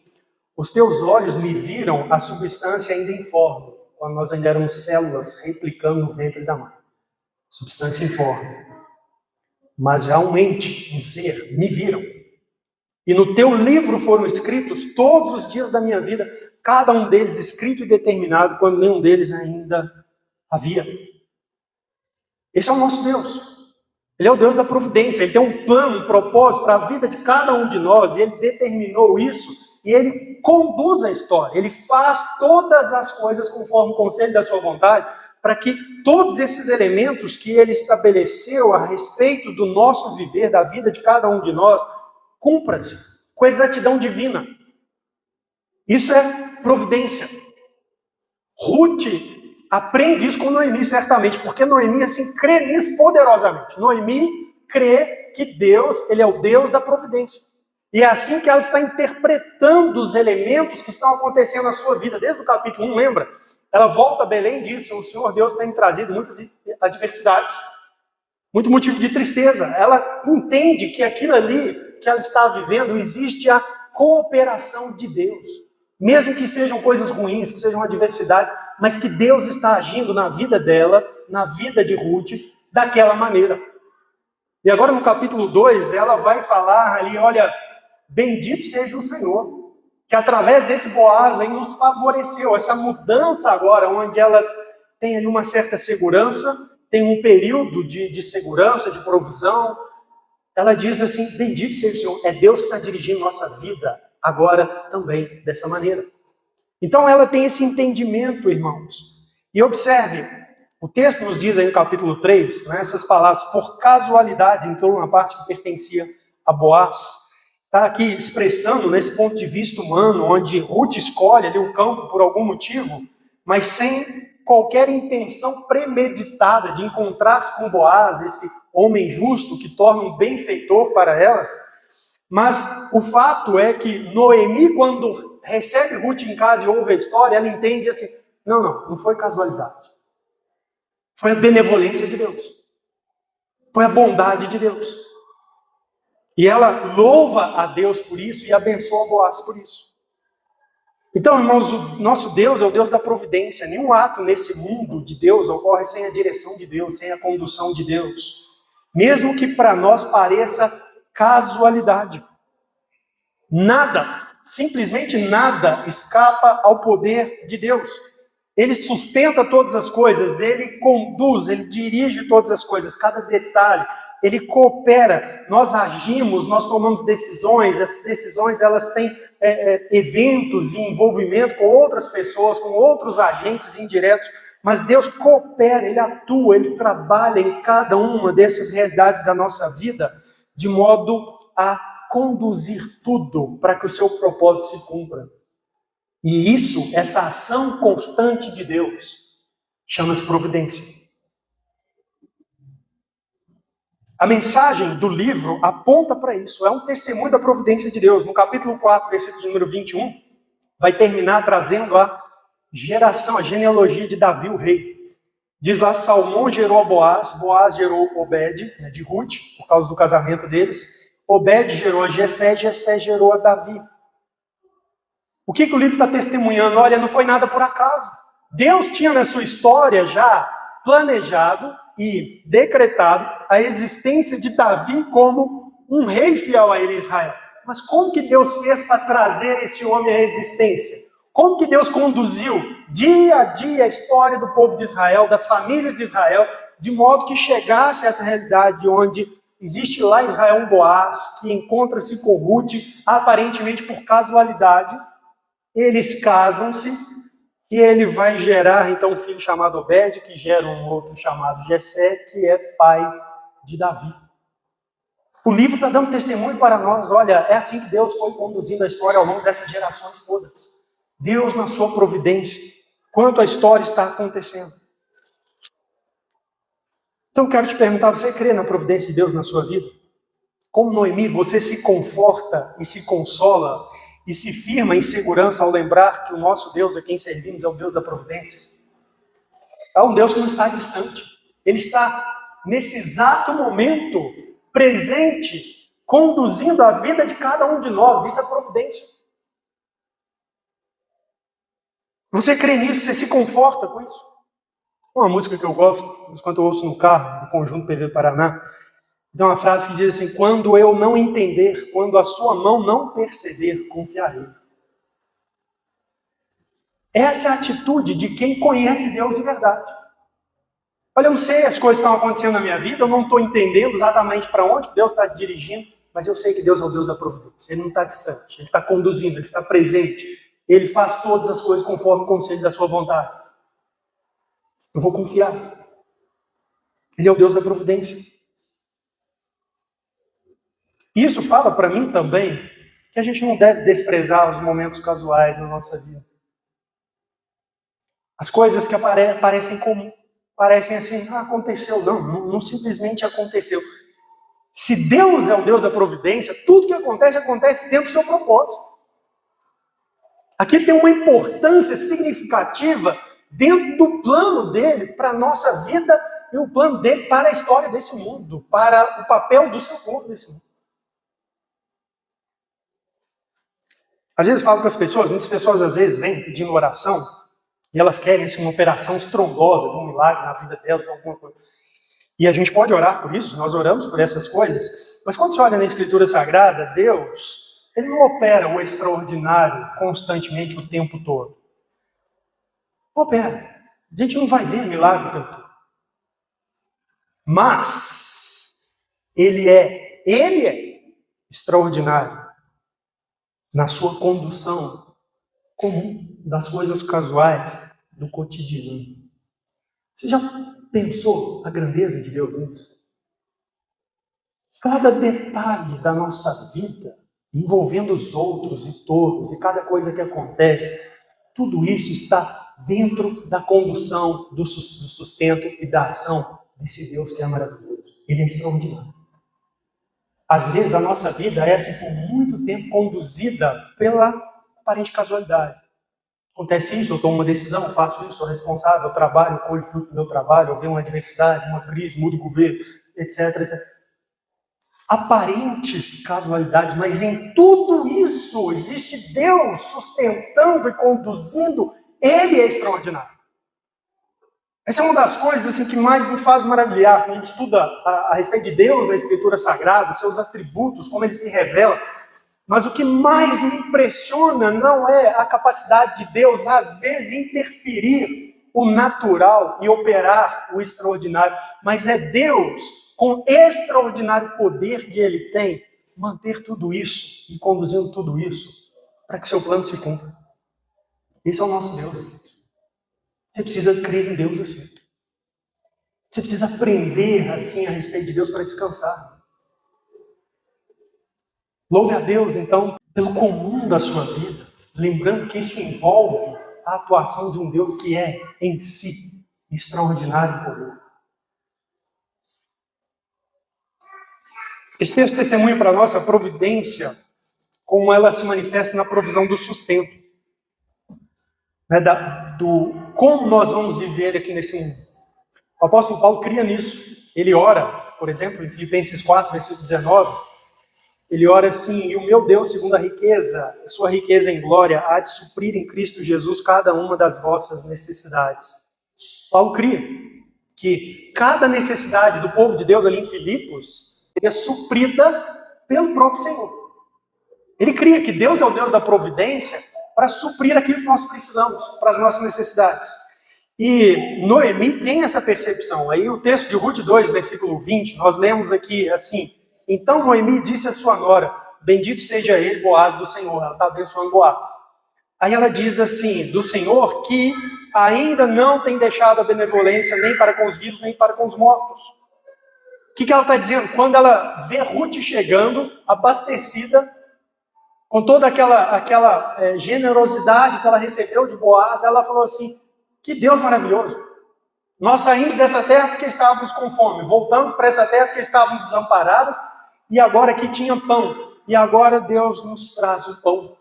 os teus olhos me viram a substância ainda informe, quando nós ainda éramos células replicando no ventre da mãe. Substância informe. Mas já um ente, um ser, me viram. E no teu livro foram escritos todos os dias da minha vida, cada um deles escrito e determinado, quando nenhum deles ainda havia. Esse é o nosso Deus. Ele é o Deus da providência. Ele tem um plano, um propósito para a vida de cada um de nós. E Ele determinou isso. E Ele conduz a história. Ele faz todas as coisas conforme o conselho da sua vontade, para que todos esses elementos que Ele estabeleceu a respeito do nosso viver, da vida de cada um de nós, cumpra-se com exatidão divina. Isso é providência. Ruth aprende isso com Noemi, certamente, porque Noemi, assim, crê nisso poderosamente. Noemi crê que Deus, Ele é o Deus da providência. E é assim que ela está interpretando os elementos que estão acontecendo na sua vida. Desde o capítulo 1, lembra? Ela volta a Belém e diz: o Senhor Deus tem trazido muitas adversidades, muito motivo de tristeza. Ela entende que aquilo ali que ela está vivendo, existe a cooperação de Deus. Mesmo que sejam coisas ruins, que sejam adversidades, mas que Deus está agindo na vida dela, na vida de Ruth, daquela maneira. E agora no capítulo 2, ela vai falar ali: olha, bendito seja o Senhor, que através desse Boaz aí nos favoreceu. Essa mudança agora, onde elas têm ali uma certa segurança, tem um período de segurança, de provisão. Ela diz assim: bendito seja o Senhor, é Deus que está dirigindo nossa vida agora também dessa maneira. Então ela tem esse entendimento, irmãos. E observe, o texto nos diz aí no capítulo 3, né, essas palavras: por casualidade entrou uma parte que pertencia a Boaz. Está aqui expressando nesse ponto de vista humano, onde Ruth escolhe ali o campo por algum motivo, mas sem qualquer intenção premeditada de encontrar-se com Boaz, esse homem justo que torna um benfeitor para elas. Mas o fato é que Noemi, quando recebe Ruth em casa e ouve a história, ela entende assim: não foi casualidade. Foi a benevolência de Deus. Foi a bondade de Deus. E ela louva a Deus por isso e abençoa Boaz por isso. Então, irmãos, o nosso Deus é o Deus da providência. Nenhum ato nesse mundo de Deus ocorre sem a direção de Deus, sem a condução de Deus. Mesmo que para nós pareça casualidade. Nada, simplesmente nada, escapa ao poder de Deus. Ele sustenta todas as coisas, Ele conduz, Ele dirige todas as coisas, cada detalhe, Ele coopera. Nós agimos, nós tomamos decisões, essas decisões elas têm eventos e envolvimento com outras pessoas, com outros agentes indiretos, mas Deus coopera, Ele atua, Ele trabalha em cada uma dessas realidades da nossa vida, de modo a conduzir tudo para que o seu propósito se cumpra. E isso, essa ação constante de Deus, chama-se providência. A mensagem do livro aponta para isso, é um testemunho da providência de Deus. No capítulo 4, versículo número 21, vai terminar trazendo a geração, a genealogia de Davi, o rei. Diz lá: Salmão gerou a Boaz, Boaz gerou Obed, de Ruth, por causa do casamento deles. Obed gerou a Jessé, Jessé gerou a Davi. O que o livro está testemunhando? Olha, não foi nada por acaso. Deus tinha na sua história já planejado e decretado a existência de Davi como um rei fiel a ele, Israel. Mas como que Deus fez para trazer esse homem à existência? Como que Deus conduziu dia a dia a história do povo de Israel, das famílias de Israel, de modo que chegasse a essa realidade onde existe lá em Israel um Boaz que encontra-se com Ruth, aparentemente por casualidade. Eles casam-se e ele vai gerar então um filho chamado Obed, que gera um outro chamado Jessé, que é pai de Davi. O livro está dando testemunho para nós. Olha, é assim que Deus foi conduzindo a história ao longo dessas gerações todas. Deus na sua providência, quanto a história está acontecendo. Então eu quero te perguntar: você crê na providência de Deus na sua vida? Como Noemi, você se conforta e se consola e se firma em segurança ao lembrar que o nosso Deus a quem servimos é o Deus da providência? É um Deus que não está distante. Ele está, nesse exato momento, presente, conduzindo a vida de cada um de nós. Isso é providência. Você crê nisso? Você se conforta com isso? Uma música que eu gosto, enquanto eu ouço no carro, do Conjunto PV Paraná, tem uma frase que diz assim: quando eu não entender, quando a sua mão não perceber, confiarei. Essa é a atitude de quem conhece Deus de verdade. Olha, eu não sei as coisas que estão acontecendo na minha vida, eu não estou entendendo exatamente para onde Deus está dirigindo, mas eu sei que Deus é o Deus da providência. Ele não está distante, Ele está conduzindo, Ele está presente. Ele faz todas as coisas conforme o conselho da sua vontade. Eu vou confiar. Ele é o Deus da providência. Isso fala para mim também que a gente não deve desprezar os momentos casuais na nossa vida. As coisas que parecem comum, parecem assim, aconteceu. Não simplesmente aconteceu. Se Deus é o Deus da providência, tudo que acontece, acontece dentro do seu propósito. Aquilo tem uma importância significativa dentro do plano dele para a nossa vida e o plano dele para a história desse mundo, para o papel do seu povo nesse mundo. Às vezes eu falo com as pessoas, muitas pessoas às vezes vêm pedindo oração e elas querem assim, uma operação estrondosa, de um milagre na vida delas, alguma coisa. E a gente pode orar por isso, nós oramos por essas coisas, mas quando você olha na Escritura Sagrada, Deus, Ele não opera o extraordinário constantemente o tempo todo. Não opera. A gente não vai ver milagre o tempo todo. Mas Ele é extraordinário na sua condução comum das coisas casuais do cotidiano. Você já pensou a grandeza de Deus nisso? Cada detalhe da nossa vida, envolvendo os outros e todos, e cada coisa que acontece, tudo isso está dentro da condução, do sustento e da ação desse Deus que é maravilhoso. Ele é extraordinário. Às vezes a nossa vida é assim, por muito tempo conduzida pela aparente casualidade. Acontece isso, eu tomo uma decisão, faço isso, sou responsável, eu trabalho, colho fruto do meu trabalho, eu venho uma adversidade, uma crise, mudo o governo, etc, etc. Aparentes casualidades, mas em tudo isso existe Deus sustentando e conduzindo. Ele é extraordinário. Essa é uma das coisas assim, que mais me faz maravilhar quando a gente estuda a respeito de Deus na Escritura Sagrada, os seus atributos, como ele se revela. Mas o que mais me impressiona não é a capacidade de Deus, às vezes, interferir o natural e operar o extraordinário, mas é Deus, com extraordinário poder que Ele tem, manter tudo isso e conduzindo tudo isso para que seu plano se cumpra. Esse é o nosso Deus, amigos. Você precisa crer em Deus assim. Você precisa aprender assim a respeito de Deus para descansar. Louve a Deus, então, pelo comum da sua vida, lembrando que isso envolve a atuação de um Deus que é, em si, extraordinário em poder. Esse texto testemunha para nós a providência, como ela se manifesta na provisão do sustento. Como nós vamos viver aqui nesse mundo. O apóstolo Paulo cria nisso. Ele ora, por exemplo, em Filipenses 4, versículo 19, ele ora assim: e o meu Deus, segundo a sua riqueza em glória, há de suprir em Cristo Jesus cada uma das vossas necessidades. Paulo cria que cada necessidade do povo de Deus ali em Filipos seria suprida pelo próprio Senhor. Ele cria que Deus é o Deus da providência para suprir aquilo que nós precisamos, para as nossas necessidades. E Noemi tem essa percepção. Aí o texto de Ruth 2, versículo 20, nós lemos aqui assim: então Noemi disse à sua nora, bendito seja ele, Boaz do Senhor. Ela está abençoando Boaz. Aí ela diz assim, do Senhor que ainda não tem deixado a benevolência nem para com os vivos, nem para com os mortos. O que ela está dizendo? Quando ela vê Ruth chegando, abastecida, com toda aquela generosidade que ela recebeu de Boaz, ela falou assim: que Deus maravilhoso! Nós saímos dessa terra porque estávamos com fome, voltamos para essa terra porque estávamos desamparados, e agora aqui tinha pão, e agora Deus nos traz o pão.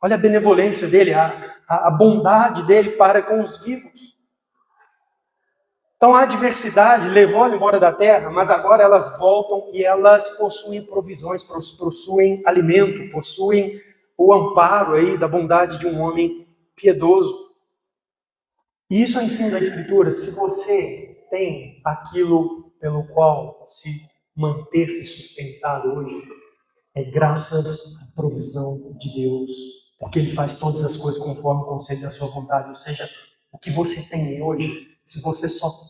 Olha a benevolência dele, a bondade dele para com os vivos. Então a adversidade levou ela embora da terra, mas agora elas voltam e elas possuem provisões, possuem alimento, possuem o amparo aí da bondade de um homem piedoso. E isso é o ensino da Escritura. Se você tem aquilo pelo qual se manter-se sustentado hoje, é graças à provisão de Deus, porque Ele faz todas as coisas conforme o conselho da sua vontade. Ou seja, o que você tem hoje, se você só o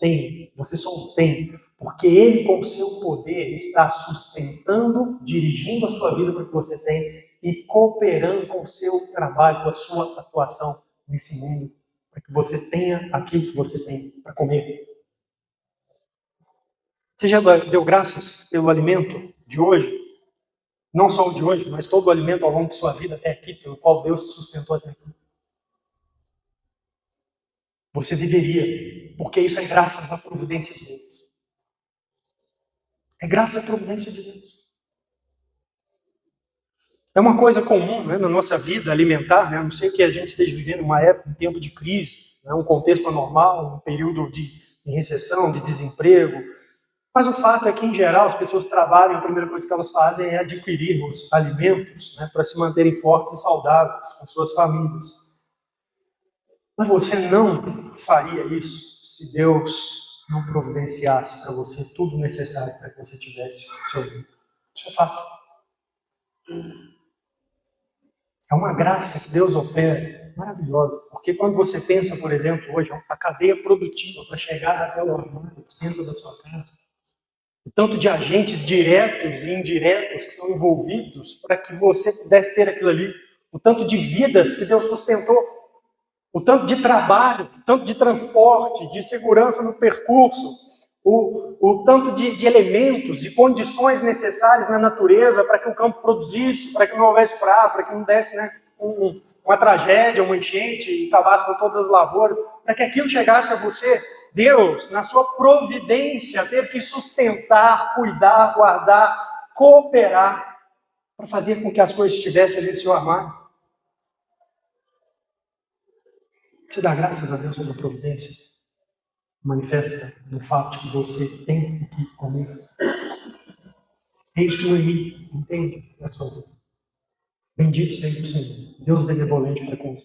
tem, porque Ele com o seu poder está sustentando, dirigindo a sua vida para o que você tem e cooperando com o seu trabalho, com a sua atuação nesse mundo, para que você tenha aquilo que você tem para comer. Você já deu graças pelo alimento de hoje? Não só o de hoje, mas todo o alimento ao longo de sua vida até aqui, pelo qual Deus te sustentou até aqui. Você deveria, porque isso é graças à providência de Deus. É graças à providência de Deus. É uma coisa comum, né, na nossa vida alimentar, né, a não ser que a gente esteja vivendo uma época, um tempo de crise, né, um contexto anormal, um período de recessão, de desemprego. Mas o fato é que, em geral, as pessoas trabalham, a primeira coisa que elas fazem é adquirir os alimentos, né, para se manterem fortes e saudáveis com suas famílias. Mas você não faria isso se Deus não providenciasse para você tudo necessário para que você tivesse o seu vida. Isso é fato. É uma graça que Deus opera, maravilhosa. Porque quando você pensa, por exemplo, hoje, a cadeia produtiva para chegar até o armário, a dispensa da sua casa, o tanto de agentes diretos e indiretos que são envolvidos para que você pudesse ter aquilo ali, o tanto de vidas que Deus sustentou, o tanto de trabalho, o tanto de transporte, de segurança no percurso, o tanto de elementos, de condições necessárias na natureza para que o campo produzisse, para que não houvesse praga, para que não desse, né, uma tragédia, uma enchente e acabasse com todas as lavouras, para que aquilo chegasse a você. Deus, na sua providência, teve que sustentar, cuidar, guardar, cooperar para fazer com que as coisas estivessem ali no seu armário. Você dá graças a Deus pela providência? Manifesta no fato de que você tem o que comer. É isso que Noemi entende na sua vida. Bendito seja o Senhor, Deus benevolente para com os.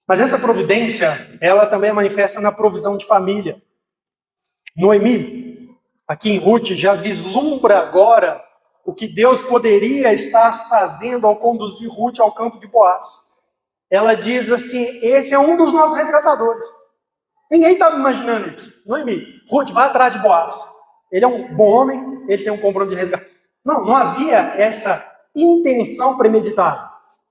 Mas essa providência, ela também é manifesta na provisão de família. Noemi, aqui em Ruth, já vislumbra agora o que Deus poderia estar fazendo ao conduzir Ruth ao campo de Boaz. Ela diz assim, esse é um dos nossos resgatadores. Ninguém estava imaginando isso. Noemi, Ruth, vai atrás de Boaz. Ele é um bom homem, ele tem um compromisso de resgate. Não havia essa intenção premeditada.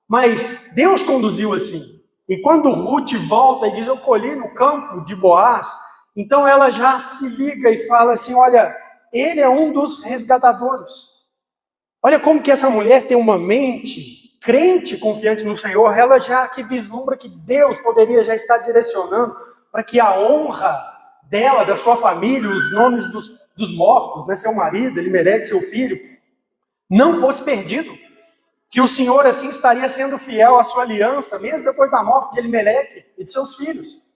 Mas Deus conduziu assim. E quando Ruth volta e diz, eu colhi no campo de Boaz, então ela já se liga e fala assim, olha, ele é um dos resgatadores. Olha como que essa mulher tem uma mente crente, confiante no Senhor, ela já que vislumbra que Deus poderia já estar direcionando para que a honra dela, da sua família, os nomes dos mortos, né, seu marido, Elimeleque, seu filho, não fosse perdido. Que o Senhor assim estaria sendo fiel à sua aliança, mesmo depois da morte de Elimeleque e de seus filhos.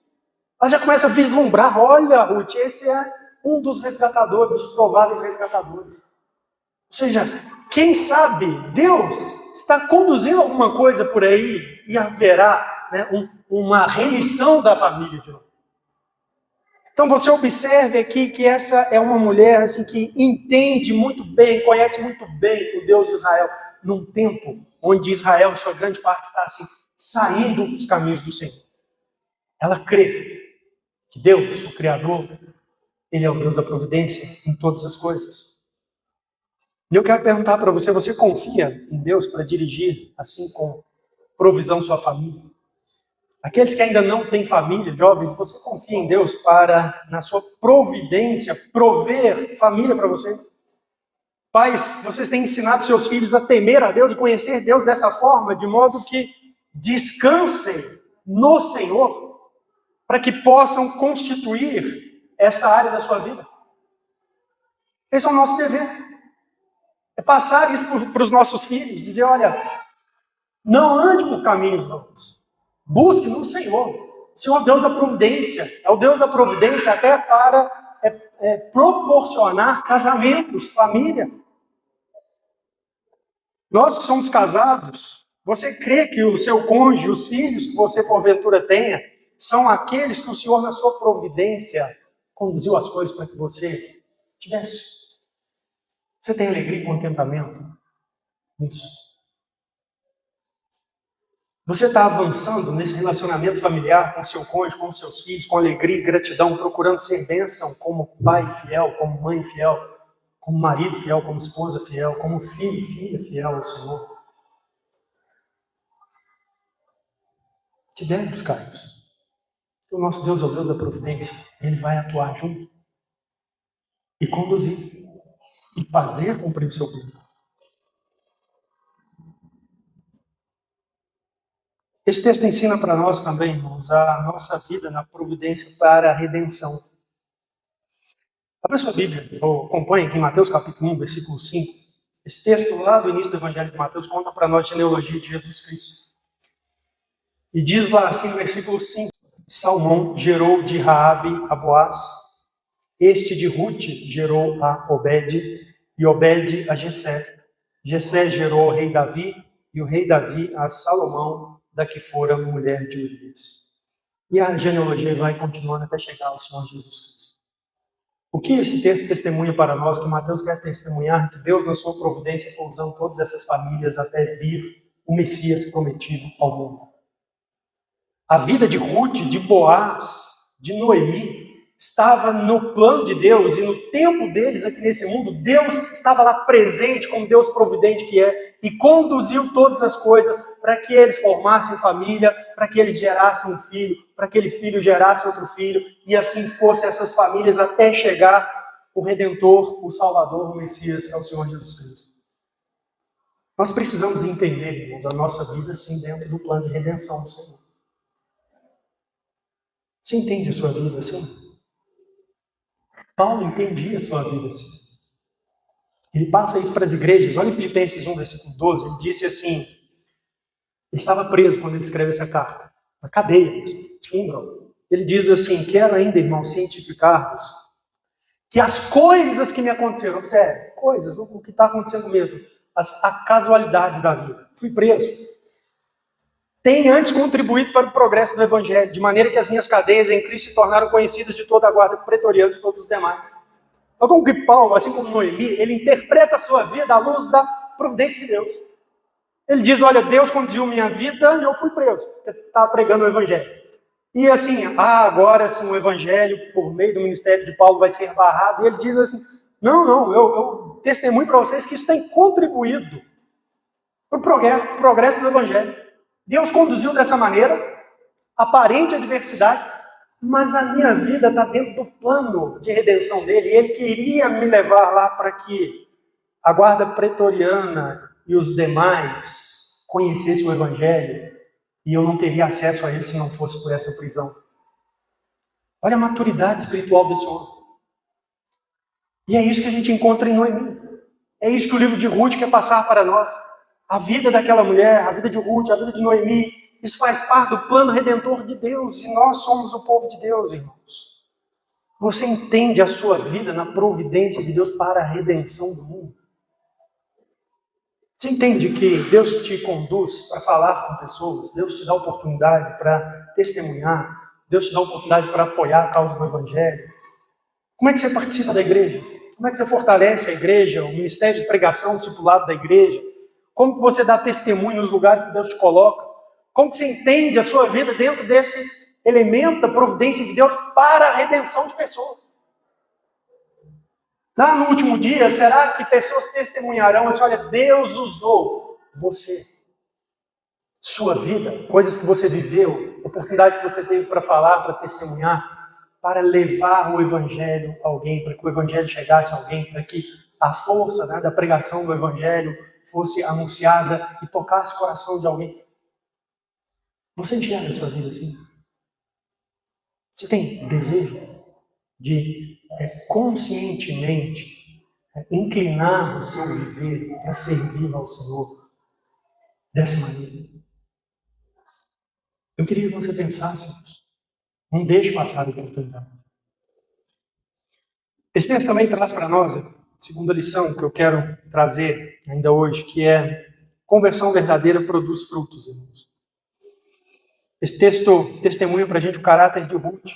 Ela já começa a vislumbrar, olha, Ruth, esse é um dos resgatadores, dos prováveis resgatadores. Ou seja, quem sabe Deus está conduzindo alguma coisa por aí e haverá, né, uma remissão da família de novo. Então você observe aqui que essa é uma mulher assim, que entende muito bem, conhece muito bem o Deus de Israel, num tempo onde Israel, em sua grande parte, está assim, saindo dos caminhos do Senhor. Ela crê que Deus, o Criador, Ele é o Deus da providência em todas as coisas. E eu quero perguntar para você, você confia em Deus para dirigir, assim, com provisão sua família? Aqueles que ainda não têm família, jovens, você confia em Deus para, na sua providência, prover família para você? Pais, vocês têm ensinado seus filhos a temer a Deus e conhecer Deus dessa forma, de modo que descansem no Senhor, para que possam constituir essa área da sua vida. Esse é o nosso dever. É passar isso para os nossos filhos, dizer, olha, não ande por caminhos vãos. Busque no Senhor. O Senhor é o Deus da providência. É o Deus da providência até para proporcionar casamentos, família. Nós que somos casados, você crê que o seu cônjuge, os filhos que você porventura tenha, são aqueles que o Senhor, na sua providência, conduziu as coisas para que você tivesse? Você tem alegria e contentamento nisso? Você está avançando nesse relacionamento familiar com seu cônjuge, com seus filhos, com alegria e gratidão, procurando ser bênção como pai fiel, como mãe fiel, como marido fiel, como esposa fiel, como filho e filha fiel ao Senhor? Que deve buscar isso. O nosso Deus é o Deus da providência. Ele vai atuar junto e conduzir e fazer cumprir o seu plano. Esse texto ensina para nós também, irmãos, a nossa vida na providência para a redenção. Abra sua Bíblia, acompanhe aqui em Mateus capítulo 1, versículo 5. Esse texto lá do início do Evangelho de Mateus conta para nós a genealogia de Jesus Cristo. E diz lá assim no versículo 5, Salmão gerou de Raabe a Boaz, este de Rute gerou a Obed, e Obed a Jessé. Jessé gerou o rei Davi, e o rei Davi a Salomão, da que fora mulher de Urias. E a genealogia vai continuando até chegar ao Senhor Jesus Cristo. O que esse texto testemunha para nós, que Mateus quer testemunhar, que Deus, na sua providência, foi usando todas essas famílias até vir o Messias prometido ao mundo. A vida de Rute, de Boaz, de Noemi, estava no plano de Deus e no tempo deles aqui nesse mundo. Deus estava lá presente como Deus providente que é e conduziu todas as coisas para que eles formassem família, para que eles gerassem um filho, para que aquele filho gerasse outro filho e assim fossem essas famílias até chegar o Redentor, o Salvador, o Messias, que é o Senhor Jesus Cristo. Nós precisamos entender, irmãos, a nossa vida assim dentro do plano de redenção do Senhor. Você entende a sua vida assim? Paulo entendia a sua vida assim. Ele passa isso para as igrejas. Olha em Filipenses 1, versículo 12. Ele disse assim, ele estava preso quando ele escreve essa carta, na cadeia mesmo. Ele diz assim, quero ainda, irmãos, cientificar-vos que as coisas que me aconteceram, observe, coisas, o que está acontecendo mesmo, as casualidades da vida. Fui preso. Tem antes contribuído para o progresso do Evangelho, de maneira que as minhas cadeias em Cristo se tornaram conhecidas de toda a guarda pretoriana e de todos os demais. Então, como que Paulo, assim como Noemi, ele interpreta a sua vida à luz da providência de Deus. Ele diz, olha, Deus conduziu minha vida e eu fui preso, porque estava pregando o Evangelho. E assim, agora assim, o Evangelho, por meio do ministério de Paulo, vai ser barrado. E ele diz assim, não, eu testemunho para vocês que isso tem contribuído para o progresso do Evangelho. Deus conduziu dessa maneira, aparente adversidade, mas a minha vida está dentro do plano de redenção dele. E ele queria me levar lá para que a guarda pretoriana e os demais conhecessem o Evangelho, e eu não teria acesso a ele se não fosse por essa prisão. Olha a maturidade espiritual desse homem. E é isso que a gente encontra em Noemi. É isso que o livro de Ruth quer passar para nós. A vida daquela mulher, a vida de Ruth, a vida de Noemi, isso faz parte do plano redentor de Deus. E nós somos o povo de Deus, irmãos. Você entende a sua vida na providência de Deus para a redenção do mundo? Você entende que Deus te conduz para falar com pessoas? Deus te dá oportunidade para testemunhar? Deus te dá oportunidade para apoiar a causa do Evangelho? Como é que você participa da igreja? Como é que você fortalece a igreja, o ministério de pregação, o discipulado da igreja? Como que você dá testemunho nos lugares que Deus te coloca? Como que você entende a sua vida dentro desse elemento da providência de Deus para a redenção de pessoas? Lá no último dia, será que pessoas testemunharão assim, olha, Deus usou você, sua vida, coisas que você viveu, oportunidades que você teve para falar, para testemunhar, para levar o Evangelho a alguém, para que o Evangelho chegasse a alguém, para que a força da pregação do Evangelho fosse anunciada e tocasse o coração de alguém. Você enxerga a sua vida assim? Você tem desejo de conscientemente inclinar o seu viver para servir ao Senhor dessa maneira? Eu queria que você pensasse nisso. Não deixe passar a oportunidade. Esse texto também traz para nós a segunda lição que eu quero trazer ainda hoje, que é conversão verdadeira produz frutos, irmãos. Esse texto testemunha para a gente o caráter de Ruth,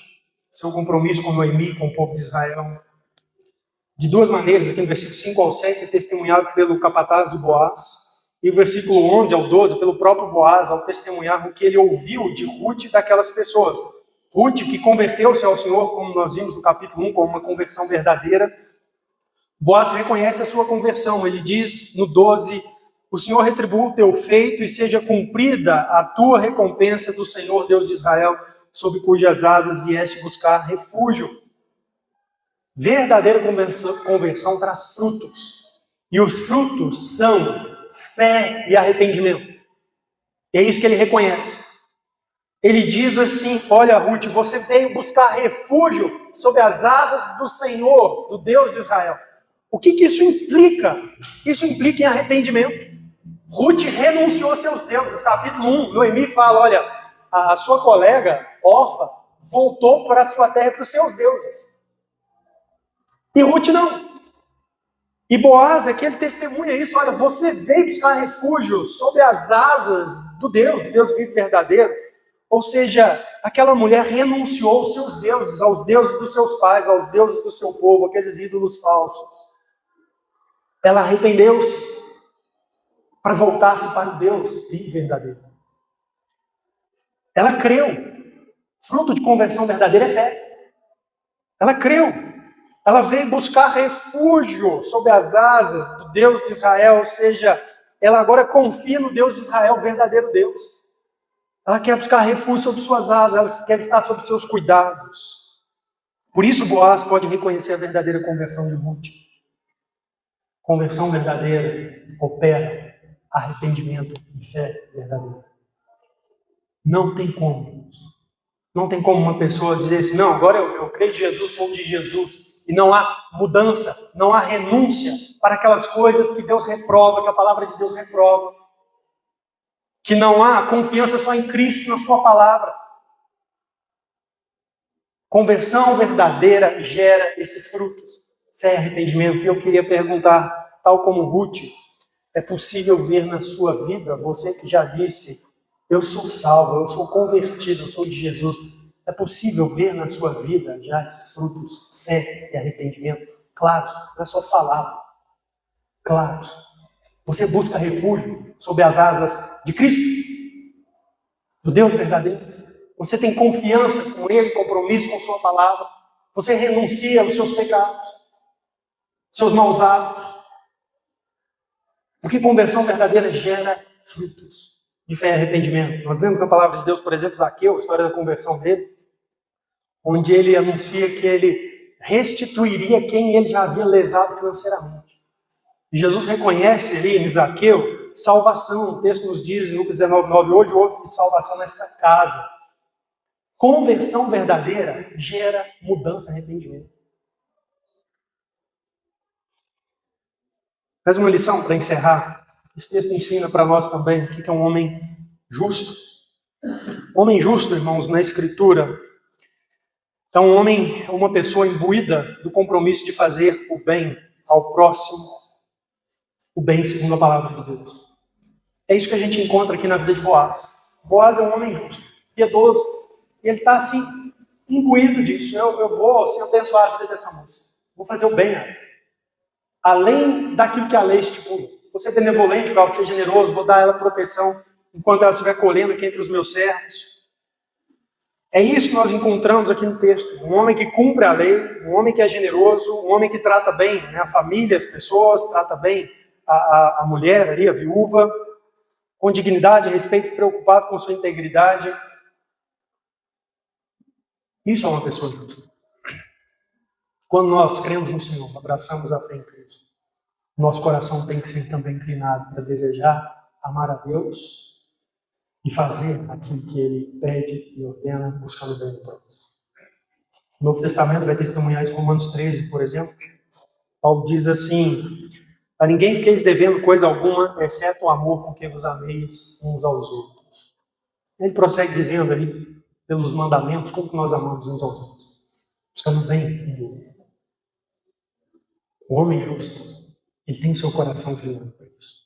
seu compromisso com Noemi, com o povo de Israel. De duas maneiras, aqui no versículo 5 ao 7, é testemunhado pelo capataz de Boaz, e o versículo 11 ao 12, pelo próprio Boaz, ao testemunhar o que ele ouviu de Ruth e daquelas pessoas. Ruth, que converteu-se ao Senhor, como nós vimos no capítulo 1, como uma conversão verdadeira. Boaz reconhece a sua conversão. Ele diz no 12, o Senhor retribua o teu feito e seja cumprida a tua recompensa do Senhor Deus de Israel, sob cujas asas vieste buscar refúgio. Verdadeira conversão traz frutos. E os frutos são fé e arrependimento. É isso que ele reconhece. Ele diz assim, olha Ruth, você veio buscar refúgio sob as asas do Senhor, do Deus de Israel. O que isso implica? Isso implica em arrependimento. Ruth renunciou a seus deuses. Capítulo 1, Noemi fala, olha, a sua colega, Orfa, voltou para a sua terra e para os seus deuses. E Ruth não. E Boaz, aqui ele testemunha isso, olha, você veio buscar refúgio sob as asas do Deus vivo e verdadeiro. Ou seja, aquela mulher renunciou aos seus deuses, aos deuses dos seus pais, aos deuses do seu povo, aqueles ídolos falsos. Ela arrependeu-se para voltar-se para o Deus vivo e verdadeiro. Ela creu. Fruto de conversão verdadeira é fé. Ela creu. Ela veio buscar refúgio sob as asas do Deus de Israel, ou seja, ela agora confia no Deus de Israel, o verdadeiro Deus. Ela quer buscar refúgio sob suas asas, ela quer estar sob seus cuidados. Por isso Boaz pode reconhecer a verdadeira conversão de Ruth. Conversão verdadeira opera arrependimento e fé verdadeira. Não tem como. Não tem como uma pessoa dizer assim, não, agora eu creio em Jesus, sou de Jesus. E não há mudança, não há renúncia para aquelas coisas que Deus reprova, que a palavra de Deus reprova. Que não há confiança só em Cristo, na sua palavra. Conversão verdadeira gera esses frutos. Fé e arrependimento. E eu queria perguntar, tal como Ruth, é possível ver na sua vida, você que já disse, eu sou salvo, eu sou convertido, eu sou de Jesus. É possível ver na sua vida já esses frutos, fé e arrependimento? Claro, não é só falar. Claro. Você busca refúgio sob as asas de Cristo, do Deus verdadeiro. Você tem confiança com Ele, compromisso com Sua palavra. Você renuncia aos seus pecados, seus maus hábitos. Porque conversão verdadeira gera frutos de fé e arrependimento. Nós vemos na palavra de Deus, por exemplo, Zaqueu, a história da conversão dele, onde ele anuncia que ele restituiria quem ele já havia lesado financeiramente. E Jesus reconhece ali em Zaqueu salvação. O texto nos diz, em Lucas 19:9, hoje houve salvação nesta casa. Conversão verdadeira gera mudança e arrependimento. Mais uma lição para encerrar. Esse texto ensina para nós também o que é um homem justo. Homem justo, irmãos, na Escritura, é um homem, uma pessoa imbuída do compromisso de fazer o bem ao próximo, o bem segundo a palavra de Deus. É isso que a gente encontra aqui na vida de Boaz. Boaz é um homem justo, piedoso, e ele está assim, imbuído disso. Eu vou assim, abençoar a vida dessa moça. Vou fazer o bem a ela. Além daquilo que a lei estipula. Vou ser benevolente, vou ser generoso, vou dar a ela proteção enquanto ela estiver colhendo aqui entre os meus servos. É isso que nós encontramos aqui no texto. Um homem que cumpre a lei, um homem que é generoso, um homem que trata bem, né, a família, as pessoas, trata bem a mulher ali, a viúva, com dignidade, respeito, preocupado com sua integridade. Isso é uma pessoa justa. Quando nós cremos no Senhor, abraçamos a fé em Cristo, nosso coração tem que ser também inclinado para desejar amar a Deus e fazer aquilo que Ele pede e ordena, buscando o bem do próximo. O Novo Testamento vai testemunhar isso com Romanos 13, por exemplo. Paulo diz assim, a ninguém fiqueis devendo coisa alguma, exceto o amor com que vos ameis uns aos outros. Ele prossegue dizendo ali, pelos mandamentos, como que nós amamos uns aos outros? Buscando bem. O homem justo, ele tem seu coração virado para isso.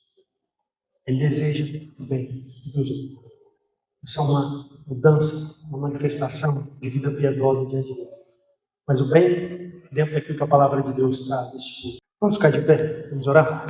Ele deseja o bem dos outros. Isso é uma mudança, uma manifestação de vida piedosa diante de Deus. Mas o bem, dentro daquilo que a palavra de Deus traz. Vamos ficar de pé, vamos orar?